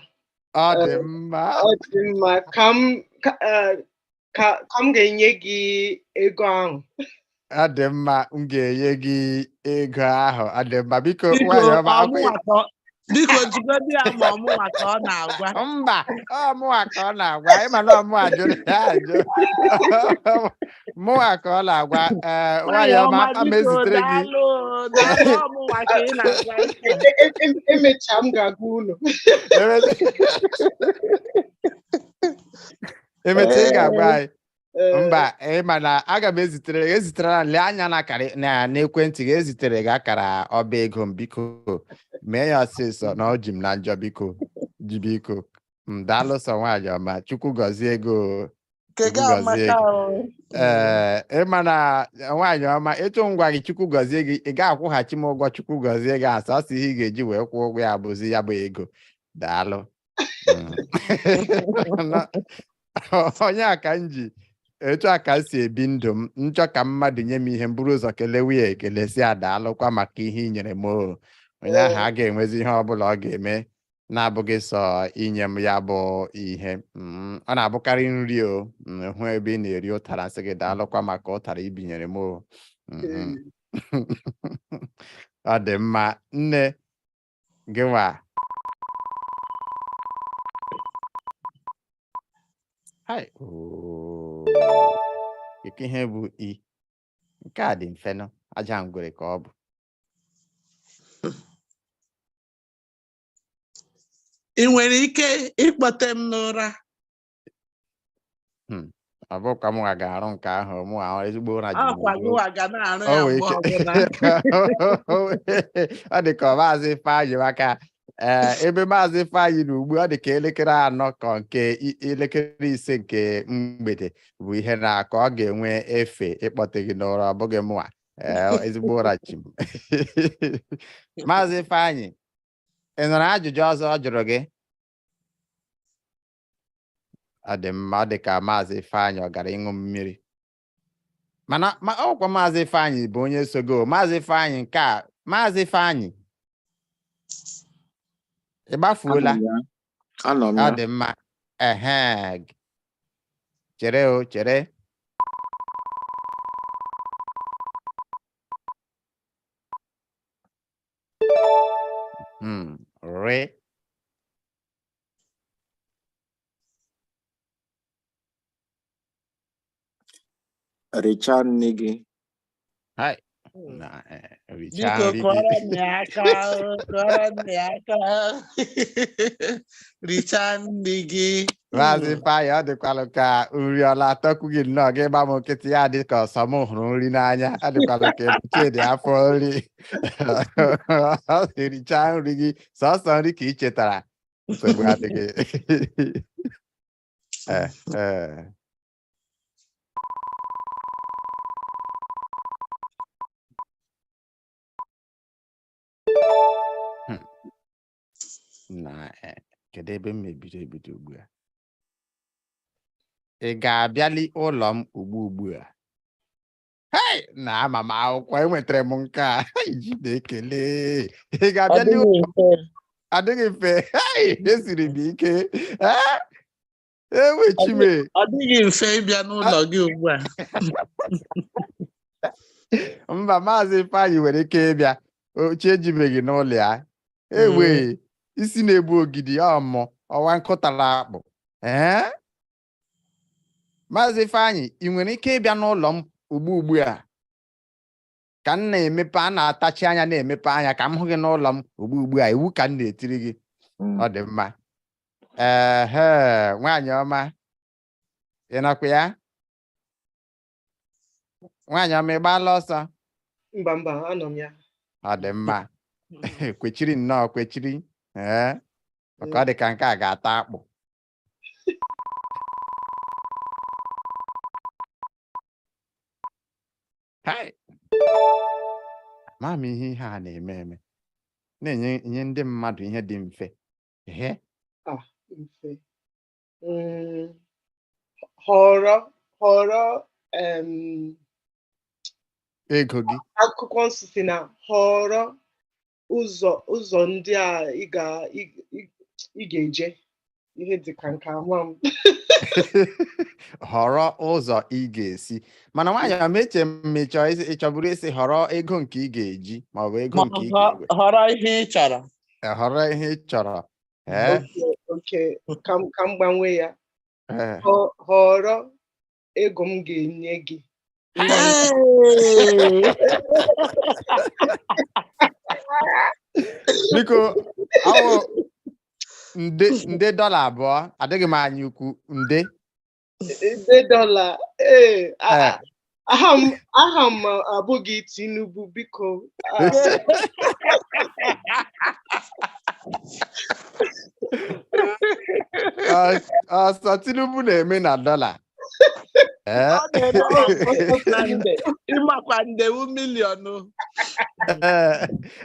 Ọ dị mma. Ọ dị mma. Ka m ga-enye gị ego ahụ. Ọ dị mma, m ga-enye gị ego ahụ. Ọ dị mma, biko nwanyị ọma. Biko jigodi ya ma ọmụnwa ka ọ na-agwa. Mba, ọmụnwa ka ọ na-agwa. Ịma na ọmụnwa jụrụ ya ajụ. Mụnwa ka ọ na-agwa. Nwanyị ọma, aka m ezitere gị. Daalụ ọmụnwa ka ị na-agwa. Emecha m ga-aga ụlọ. Emecha ị ga-agwa anyị. Mba, ịma na aga m ezitere lee anya n'ekwentị gị, ezitere gị akara ọba ego m, biko mee ya ọsịsọ na ọ ji m na njọ, biko biko. Daalụ sọ nwaanyị ọma, Chukwu gọzie ego. Ịma na nwaanyị ọma, etu ngwa gị Chukwu gọzie gị, ị ga-akwụghachi m ụgwọ Chukwu gọzie gị asọsọ ihe ị ga-eji wee kwụọ ụgwọ ya bụzi ya bụ ego. Daalụ. Onye a ka m ji etu a ka m si ebi ndụ m, nchọ ka mmadụ nye m ihe m buru ụzọ kelewe ya ekele, si adaalụkwa maka ihe i nyere m. Onye ahụ a ga-enwezi ihe ọbụla ọ ga-eme na-abụghị sọ inye m ya bụ ihe. Ọ na-abụkarị nri hụ ebe ị na-eri ụtara, sị gị daalụkwa maka ụtara ibinyere m. Ọ dị mma, nne gị nwa. Ike ihe bụ i nke a dị mfe nọ, aja ngwere ka ọ bụ. Ị nwere ike ịkpọte m n'ụra? Ọ bụkwa m ga-arụ nke ahụ, mụ ezigbo ụra ji ọ dị ka Maazị Ifeanyị, maka ebe Maazị Ifeanyị na ugbu ọ dị ka elekere 4 ka nke elekere 5 nke mgbede bụ ihe na-akọ. Ọ ga-enwe efe ịkpọte gị n'ụra, ọ bụghị mụnwa. Ezigbo ụra ji m. Maazị Ifeanyị, ị nụrụ ajụjụ ọzọ ọ jụrụ gị? Ọ dị mma, ọ dị ka Maazị Ifeanyị ọ gara ịṅụ mmiri, mana ọkwa Maazị Ifeanyị bụ onye sogo. Maazị Ifeanyị nke a, Maazị Ifeanyị, ị gbafuola? Ọ dị mma, chere chere. Re Richard nne gị. Biko kọrọ m ya aka. Richard nne gị. Maazị Ifeanyị, ọ dịkwalụ ka nri ọla atọkwu gị nnọọ, gị gba m nkịtị ya dị ka ọsọ m hụrụ nri n'anya. Ọ dịkwalụ ka Chidi afọ nri. Ọ sị richaa nri gị, sọsọ nri ka ị chetara, nsogbu adịghị. Kedu ebe m mebiri ebido ugbu a? Ị ga-abịali ụlọ m ugbu a? Na ama m akwụkwọ, enwetara m nke a. Jide ekele. Ị ga-abịali ụlọ m? Adịghị mfe. Esiri m ike. Ewechime. Ọ dịghị mfe ịbịa n'ụlọ gị ugbu a. Mba, Maazị Ifeanyị nwere ike ịbịa, oche ejibeghị n'ụlọ ya. Isi na-egbu ogidi, ọwa nkụtara akpụ. Maazị Ifeanyị, ị nwere ike ịbịa n'ụlọ m ugbu a? Ka m na-emepe, a na-atachi anya na-emepe anya ka m hụ gị n'ụlọ m ugbu a. Iwu ka m na-etiri gị. Ọ dị mma. Nwaanyị ọma, ị nọkwa ya? Nwaanyị ọma, ị gbaala ọsọ? Mba, anọ m ya. Ọ dị mma. Kwechiri nnọọ, kwechiri. Maka ọ dị ka nke a ga-ata akpụ. Ma m ihe a na-eme na-enye ndị mmadụ ihe dị mfe. Mfe. Họrọ ego gị akwụkwọ nsọ si na họrọ ụzọ ndị a ị ga-eje ihe dịka nke ama m họrọ ụzọ ị ga-esi mana nwaanyị ameche mmechọ ịchọburu isi họrọ ego nke ị ga-eji maọbụ ego nke ị ga-ewe họrọ ihe ị chọrọ họrọ ihe ị chọrọ oke ka m gbanwee ya họrọ ego m ga-enye gị biko awụ nde dọla abụọ adịghị m anya ukwu nde dọla aha m abụghị Tinubu biko ọsọ Tinubu na-eme na dọla ịmakwa ndewu miliọnụ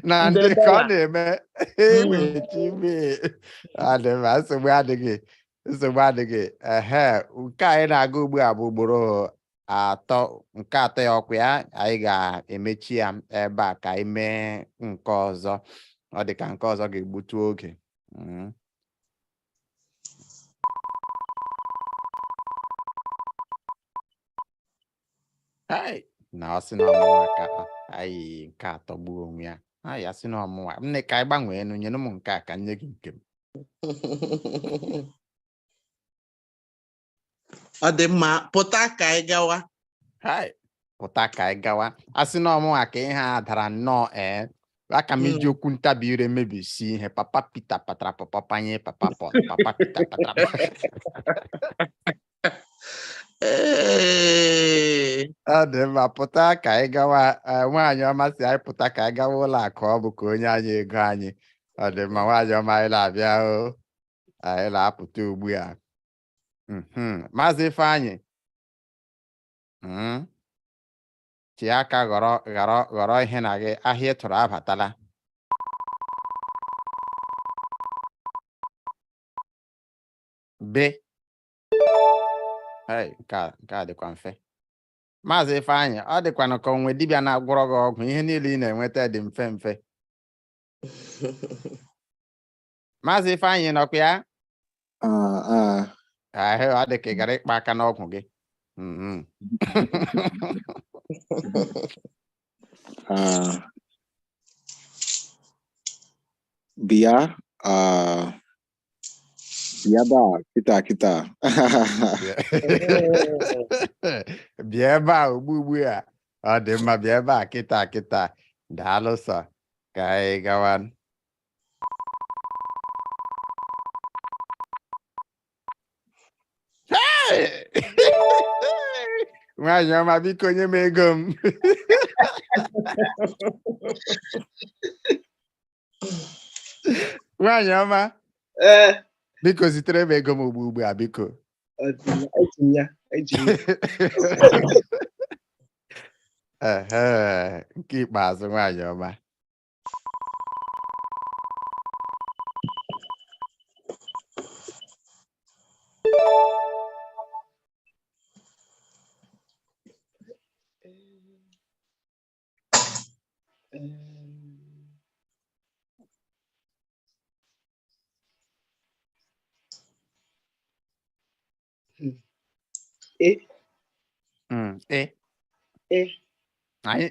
na ndị ka ọ na-eme nsogbu adịghị nke anyị na-aga ugbu a bụ ugboro atọ nke atọ ya ọkwa ya anyị ga-emechi ya ebe a ka anyị mee nke ọzọ ọ dị ka nke ọzọ ga-egbutu oge na ọ sị na ọmụnwa ka anyị nke atọ gbuo onwe ya ya sị na ọmụnwa nne ka anyị gbanwee enu nyere m nke a ka nye gị nke m ọ dị mma pụta ka anyị gawa pụta ka anyị gawa a sị na ọmụnwa ka ihe a dara nnọọ aka m iji okwu ntabi ire mebisi ihe papa Peter patara papa panye papa Paul papa Peter patara ọ dị mma pụta ka anyị gawa nwaanyị ọma si anyị pụta ka anyị gawa ụlọ akụ ọ bụ ka onye anyị ego anyị ọ dị mma nwaanyị ọma anyị na-abịa anyị na-apụta ugbu a Maazị Ifeanyị chi aka ghọrọ ihe na gị ahịa ị tụrụ abatala be nke a dịkwa mfe Maazị Ifeanyị ọ dịkwanụ ka onwe dibịa na-agwọrọ gị ọgwụ ihe niile ị na-enweta dị mfe mfe Maazị Ifeanyị nọkwa ya ọ dị ka ị gara ịkpa aka n'ọgwụ gị bịa ba kita bịa ebe a ugbu a ọ dị mma bịa ebe a kita daalụ sọ ka anyị gawa nwaanyị ọma biko nye m ego m nwaanyị ọma biko zitere m ego m ugbu a biko nke ikpeazụ nwaanyị ọma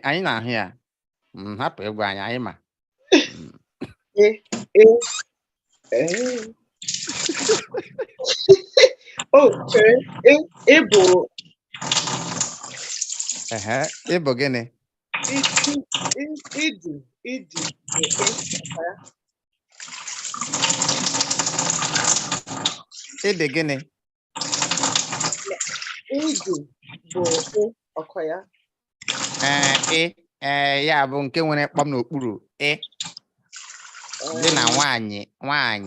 anyị na-ahụ ya hapụ egwu anyị ma ịbụ gịnị ịdị gịnị bụ ọkọ ya ya bụ nke nwere mkpọm n'okpuru dị na nwaanyị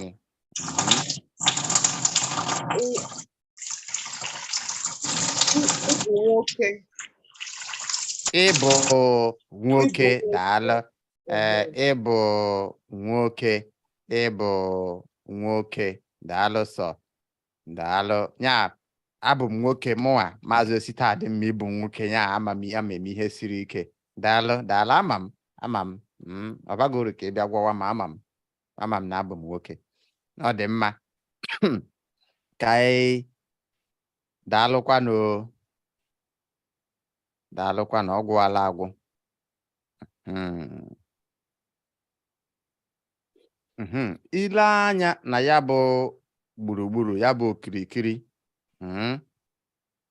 ịbụ nwoke daalụ ịbụ nwoke daalụ sọ daalụ ya abụ m nwoke mụnwa Maazị Osita dị mma ịbụ nwoke ya ama m ihe siri ike daalụ ama m ọ baghị uru ka ị bịa gwawa m ama m na abụ m nwoke ọ dị mma ka anyị daalụkwanụ ọ gwụwala agwụ ile anya na ya bụ gburugburu ya bụ okirikiri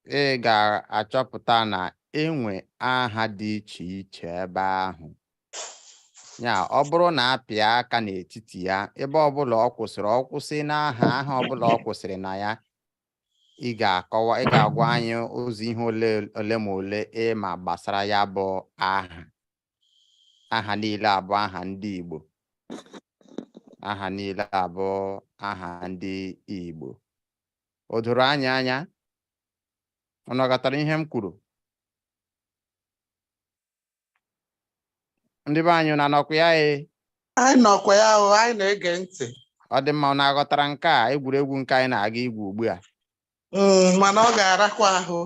ị ga-achọpụta na enwe aha dị iche iche ebe ahụ ya ọ bụrụ na apịa aka n'etiti ya ebe ọbụla ọ kwụsị n'aha ọbụla ọ kwụsịrị na ya ị ga-agwa anyị ụzọ ihe ole ma ole ịma gbasara ya bụ aha niile abụ aha ndị Igbo aha niile abụ aha ndị Igbo o doro anya unu ghọtara ihe m kwuru ndị be anyị na-anọkwa ya anyị nọkwa ya anyị na-ege ntị ọ dị mma na aghọtara nke a egwuregwu nke anyị na-aga igwu ugbu a mana ọ ga-arakwa ahụ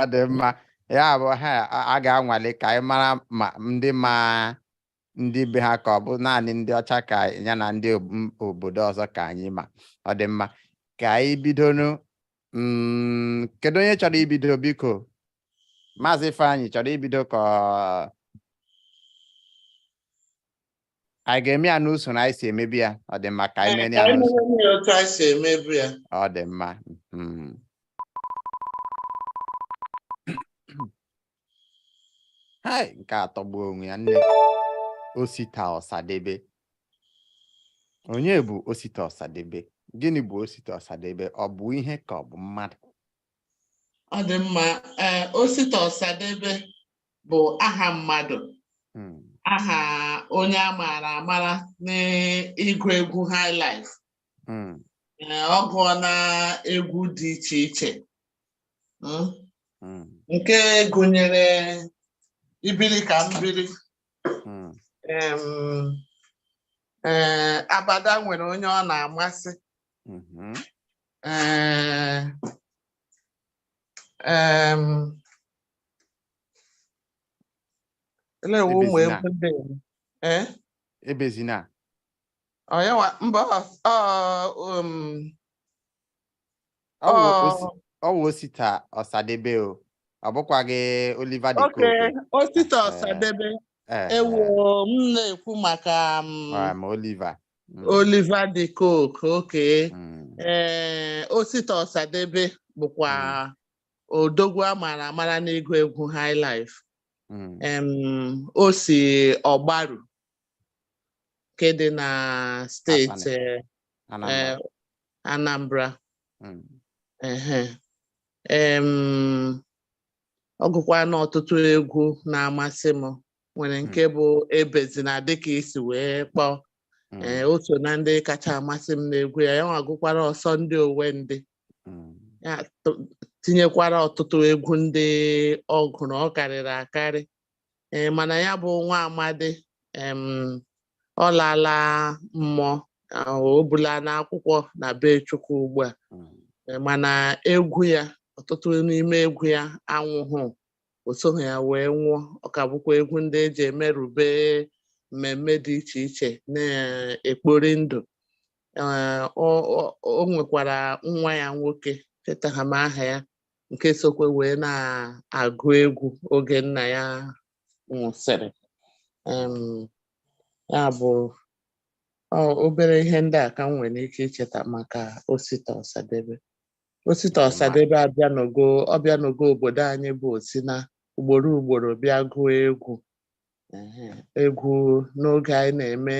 ọ dị mma ya bụ a ga-anwale ka anyị mara ma ndị be ha ka ọ bụ naanị ndị ọcha ka ya na ndị obodo ọzọ ka anyị ma ọ dị mma ka anyị bidonu kedu onye chọrọ ibido biko Maazị Ifeanyị chọrọ ibido ka anyị ga-eme ya n'usoro anyị si emebi ya ọ dị mma ka anyị mee ya n'usoro ọ dị mma nke atọgbuo onwe ya nne Osita Ọsadebe onye bụ Osita Ọsadebe gịnị bụ Osita Ọsadebe ọ bụ ihe ka ọ bụ mmadụ ọ dị mma Osita Ọsadebe bụ aha mmadụ aha onye a maara amara n'ịgụ egwu high life ọ gụọ na egwu dị iche iche nke gụnyere ibiri ka mbiri abada nwere onye ọ na-amasị ụmụ egwu ndị ebezina ọ wụ Osita Ọsadebe ọ bụkwaghị Oliver de Coque Osita Ọsadebe ewu m na-ekwu maka Oliver de Coque Osita Ọsadebe bụkwa odogwu a mara amara n'ịgụ egwu high life o si Ọgbaru nke dị na steeti Anambra ọ gụkwa n'ọtụtụ egwu na-amasị m nwere nke bụ ebezina dịka isi wee kpọọ otu na ndị kacha amasị m n'egwu ya nwa gụkwara ọsọ ndị Owendị ya tinyekwara ọtụtụ egwu ndị ọ gụrụ ọ karịrị akarị mana ya bụ nwa amadi ọ laala mmụọ o bula n'akwụkwọ na be Chukwu ugbu a mana egwu ya ọtụtụ n'ime egwu ya anwụghụ o soghị ya wee nwụọ ọ ka bụkwa egwu ndị eji emerube mmemme dị iche iche na-ekpori ndụ o nwekwara nwa ya nwoke chetaghị m aha ya nke sokwe wee na-agụ egwu oge nna ya nwụsịrị ya bụ obere ihe ndị a ka m nwere ike icheta maka Osita Ọsadebe Osita Ọsadebe ọbịanogo obodo anyị bụ Osina ugboro bịa gụọ egwu n'oge anyị na-eme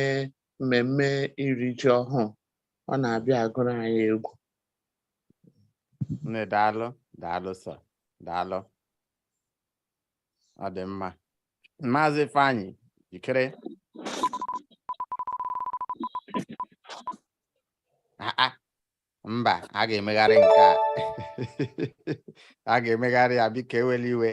mmemme iri ji ọhụụ ọ na-abịa agụrụ anyị egwu daalụ sọ daalụ ọ dị mma Maazị Ifeanyị jikere mba a ga-emegharị nke a ga-emegharị ya biko ewela iwe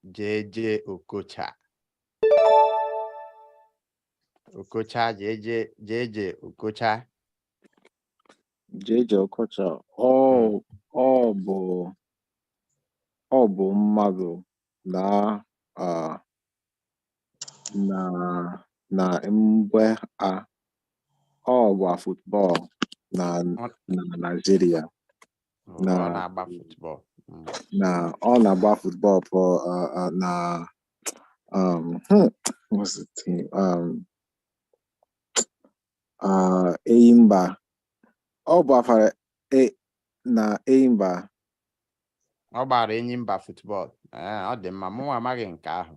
jeje Okocha jeje Okocha JJ Okocha ọ bụ mmadụ na uh, na mgbe ọ gba football na Nigeria Ọ na-agba football. ọ na-agba football na what's the team? Enyimba. Ọ gbafara na Enyimba. Ọ gbara Enyimba football. Ọ dị mma, mụ amaghị nke ahụ.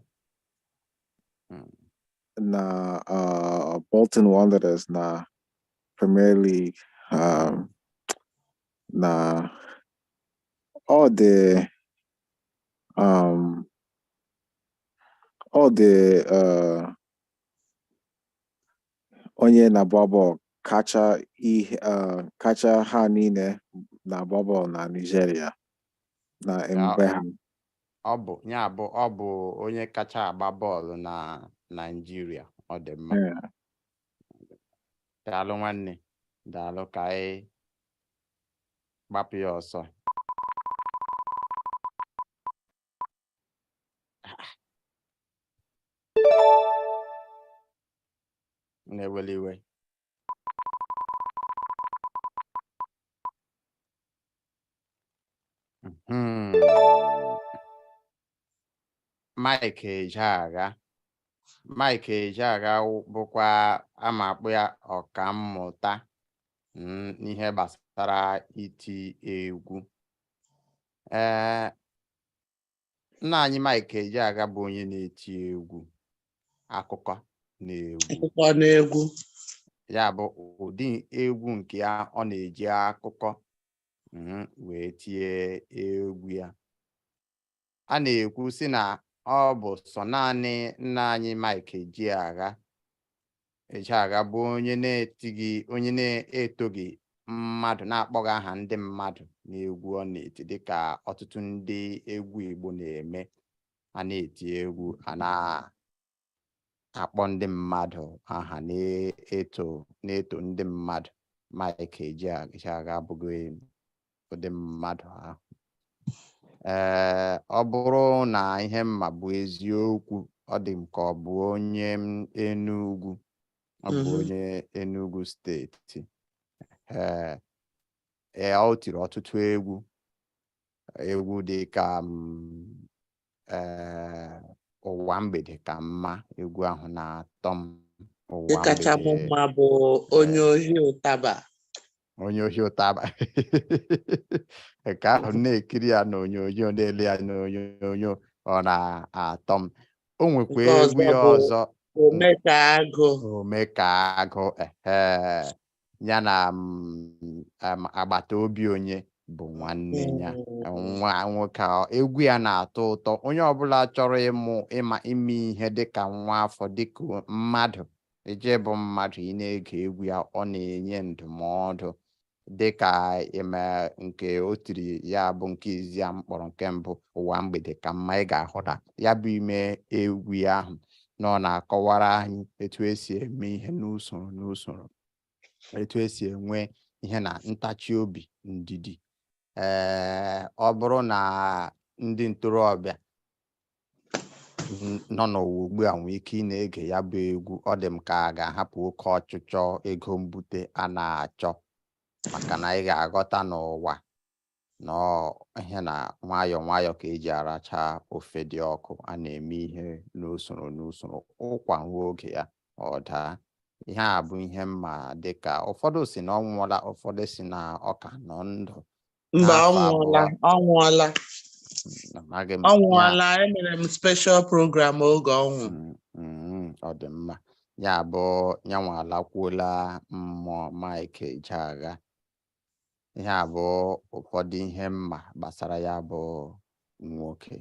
Na Bolton Wanderers na Premier League. Na ọ dị onye na-agba bọọlụ kacha ha niile na-agba bọọlụ na Nigeria na mgbe ha. Ọ bụ onye kacha agba bọọlụ na Nigeria. Ọ dị mma. Daalụ nwanne, daalụ ka anyị gbapụ ya ọsọ. Na-eweli iwe. Mike Ejeagha bụkwa ama akpụ ya ọkammụta n'ihe gbasara iti egwu. Nna anyị Mike Ejeagha bụ onye na-eti egwu akụkọ na egwu. Ya bụ ụdị egwu nke ya, ọ na-eji akụkọ wee tie egwu ya. A na-ekwu sị na ọ bụ sọ naanị nna anyị Mike Ejeagha bụ onye na-etoghị mmadụ, na-akpọghị aha ndị mmadụ n'egwu ọ na-eti, dịka ọtụtụ ndị egwu Igbo na-eme. A na-eti egwu, a na-akpọ ndị mmadụ aha, na-eto ndị mmadụ. Mike Ejeagha abụghị ụdị mmadụ ahụ. Ọ bụrụ na ihe mma bụ eziokwu, ọ dị m ka ọ bụ onye Enugu. Ọ bụ onye Enugu steeti. Ọ tiri ọtụtụ egwu dị ka ụwa mgbede ka mma. Egwu ahụ na-atọ m. Ụwa kacha mma bụ onye ohi ụtaba. Onye ohi ụtaba. Nke ahụ na-ekiri ya n'onyonyo, na-ele ya n'onyonyo, ọ na-atọ m. O nwekwa egwu ya ọzọ, Omekaagụ. Ya na agbata obi onye bụ nwanne ya, nwa nwoke. Egwu ya na-atọ ụtọ. Onye ọbụla chọrọ ime ihe dịka nwa afọ, dịka mmadụ, eje bụ mmadụ, ị na-ege egwu ya, ọ na-enye ndụmọdụ. Dịka nke o tiri ya bụ nke izi ya mkpọrọ nke mbụ, ụwa mgbede ka mma. Ị ga-ahụta ya bụ ime egwu ahụ na ọ na-akọwara anyị etu esi eme ihe n'usoro, etu esi enwe ihe na ntachi obi, ndidi. Ọ bụrụ na ndị ntorobịa nọ n'ụwa ugbu a nwee ike ị na-ege ya bụ egwu, ọ dị m ka a ga-ahapụ oke ọchịchọ ego mbute a na-achọ, maka na ị ga-aghọta n'ụwa na ihe na nwayọọ ka eji aracha ofe dị ọkụ. A na-eme ihe n'usoro ụkwa nwa oge ya ọ daa. Ihe a bụ ihe mma, dịka ụfọdụ si na ọ nwụọla, ụfọdụ si na ọ ka nọ ndụ. Mba, ọ nwụọla. Emere m special program oge ọnwụ. Ọ dị mma. Ya bụ nyanwa alakwuola mmụọ Mike Ejeagha. Ihe a bụ ụfọdụ ihe mma gbasara ya bụ nwoke.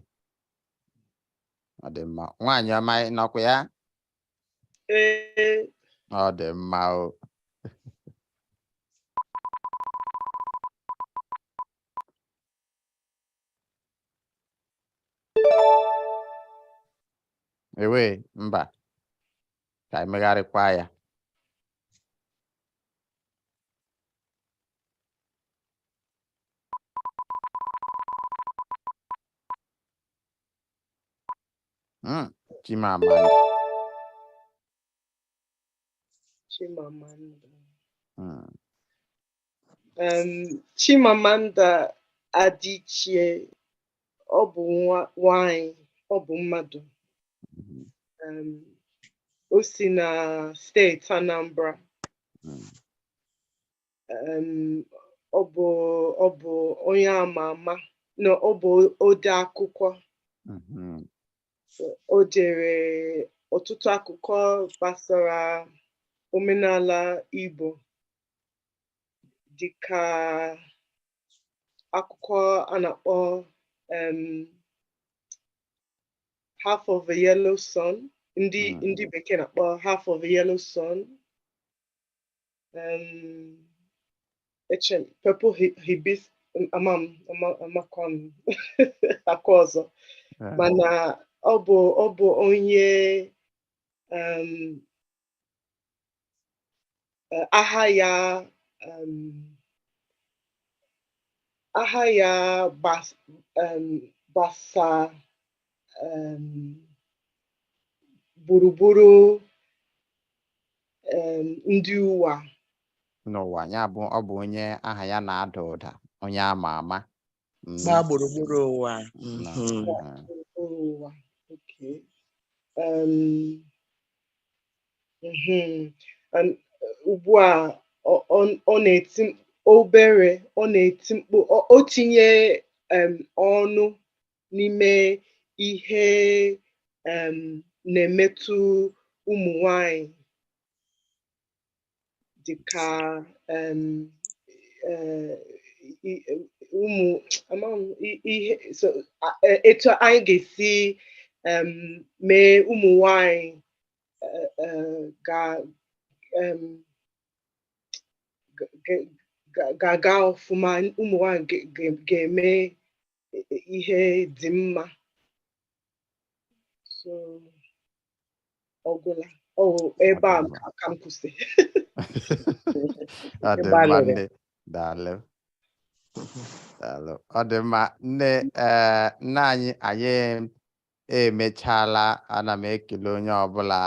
Ọ dị mma. Nwaanyị ọma nọkwa ya? Ọ dị mma o. Mba, ka emegharịkwa ya. Chimamanda. Chimamanda. Mm. Chimamanda Adichie, ọ bụ nwanyị, ọ bụ mmadụ. O si na steeti Anambra. Ọ bụ onye ama ama. No, ọ bụ ode akwụkwọ. O dere ọtụtụ akụkọ gbasara omenala Igbo, dịka akụkọ a na-akpọ Half of a Yellow Sun. Ndị bekee na-akpọ Half of a Yellow Sun. Purple Hibiscus, amakwa m akwa ọzọ. Mana ọ bụ onye aha ya gbasa gburugburu ndị ụwa n'ụwa. Ya bụ ọ bụ onye aha ya na-ada ụda, onye ama ama gbaa gburugburu ụwa. Okay. Ugbu a ọ na-eti obere, ọ na-eti mkpu, o tinye ọnụ n'ime ihe na-emetụ ụmụ nwanyị, dịka etu anyị ga-esi mee ụmụ nwanyị ga-aga ọfụma, ụmụ nwanyị ga-eme ihe dị mma. So ọgwụla ebe a ka m kwụsị. Ọ dị mma nne, daalụ. Ọ dị mma nne. Nna anyị emechala. Ana m ekele onye ọbụla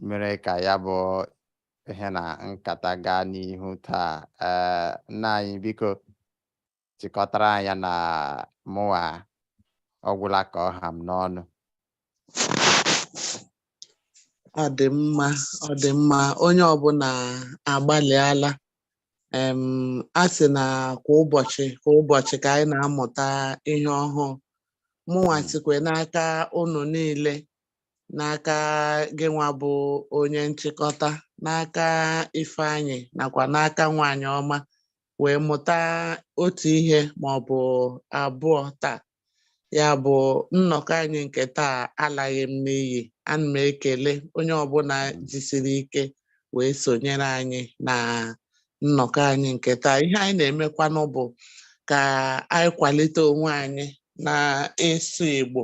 mere ka ya bụ ihe na nkata gaa n'ihu taa. Nna anyị biko chịkọtara anya na mụwa ọgwụla ka ọ ha m n'ọnụ. Ọ dị mma, ọ dị mma. Onye ọbụla agbalịala. A sị na kwa ụbọchị ka anyị na-amụta ihe ọhụụ. Mụnwa sikwe n'aka unu niile, n'aka gị nwa bụ onye nchịkọta, n'aka Ifeanyị, nakwa n'aka Nwanyị Ọma, wee mụta otu ihe maọbụ abụọ taa. Ya bụ nnọkọ anyị nke taa alaghị m n'iyi. Ana m ekele onye ọbụla jisiri ike wee sonyere anyị na nnọkọ anyị nke taa. Ihe anyị na-emekwanụ bụ ka anyị kwalite onwe anyị na-ịsụ Igbo.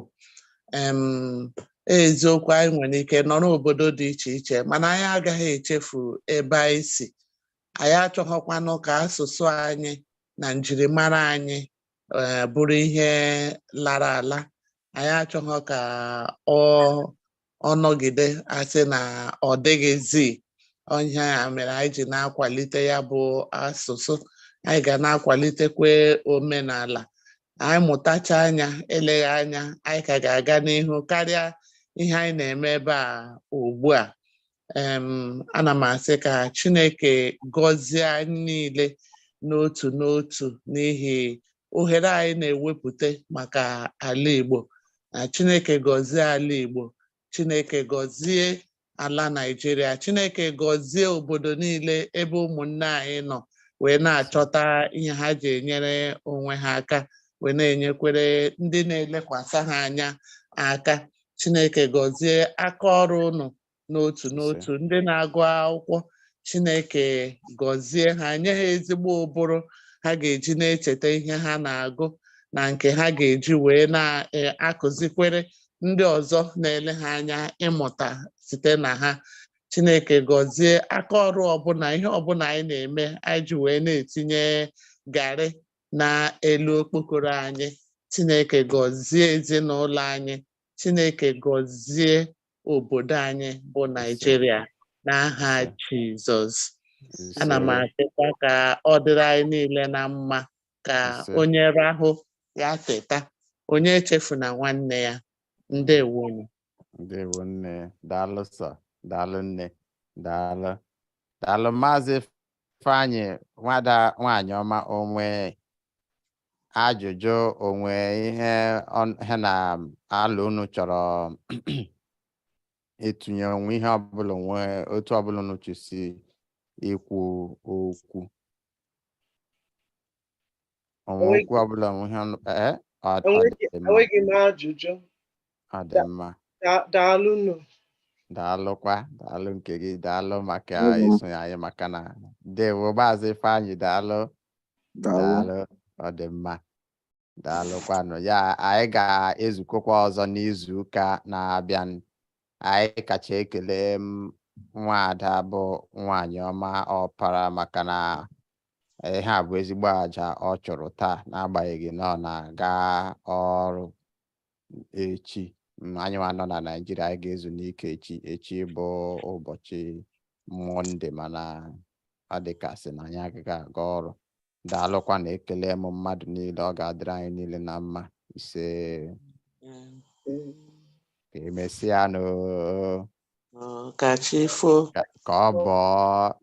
Eziokwu, anyị nwere ike nọ n'obodo dị iche iche, mana anyị agaghị echefu ebe anyị si. Anyị achọghịkwanụ ka asụsụ anyị na njirimara anyị bụrụ ihe lara ala. Anyị achọghị ka ọ nọgide asị na ọ dịghịzi. Onye a mere anyị ji na-akwalite ya bụ asụsụ. Anyị ga na-akwalitekwe omenala. Anyị mụtacha anya, eleghị anya, anyị ka ga-aga n'ihu karịa ihe anyị na-eme ebe a ugbu a. Ana m asị ka Chineke gọzie anyị niile n'otu n'otu n'ihi ohere anyị na-ewepụta maka ala Igbo. Na Chineke gọzie ala Igbo. Chineke gọzie ala Naịjirịa. Chineke gọzie obodo niile ebe ụmụnne anyị nọ wee na-achọta ihe ha ji enyere onwe ha aka, wee na-enyekwere ndị na-elekwasị ha anya aka. Chineke gọzie aka ọrụ unu n'otu n'otu. Ndị na-agụ akwụkwọ, Chineke gọzie ha, nye ha ezigbo ụbụrụ ha ga-eji na-echeta ihe ha na-agụ, na nke ha ga-eji wee na-akụzikwere ndị ọzọ na-ele ha anya ịmụta site na ha. Chineke gọzie aka ọrụ ọbụla, ihe ọbụla anyị na-eme, anyị ji wee na-etinye garị n'elu okpokoro anyị. Chineke gọzie ezinụlọ anyị. Chineke gọzie obodo anyị bụ Naịjirịa n'aha Jizọs. Ana m asịkwa ka ọ dịrị anyị niile na mma, ka onye rahụ ya teta, onye echefuna nwanne ya. Ndewonu. Ndewo nne, daalụ sọ, daalụ nne, daalụ. Daalụ Maazị Ifeanyị, nwada nwaanyị ọma, onwe ajụjụ, onwe ihe na-alụ unu chọrọ ịtụnye, onwe ihe ọbụla, onwe otu ọbụla unu chụsi ikwu okwu, onwe okwu ọbụla, onwe ihe enweghị m ajụjụ. ọ dị mma. Daalụ nụ. Daalụkwa, daalụ nke gị, daalụ maka isonye anyị, maka na ndewo Maazị Ifeanyị, daalụ daalụ, ọ dị mma, daalụkwanụ. Ya, anyị ga-ezukọkwa ọzọ n'izu ụka na-abịa. Anyị kacha ekele m nwaada bụ nwaanyị ọma ọpara, maka na ihe a bụ ezigbo àjà ọ chụrụ taa, n'agbanyeghị na ọ na-aga ọrụ echi. Anyị nwa nọ na Naịjirịa, anyị ga-ezu n'ike echi bụ ụbọchị Mọnde, mana ọ dịkasị na anyị agaghị aga ọrụ. Daalụkwa, na ekele m mmadụ niile, ọ ga-adịrị anyị niile na mma. Ise, ka emesịa nụ, ka chi fo, ka ọ bọọ.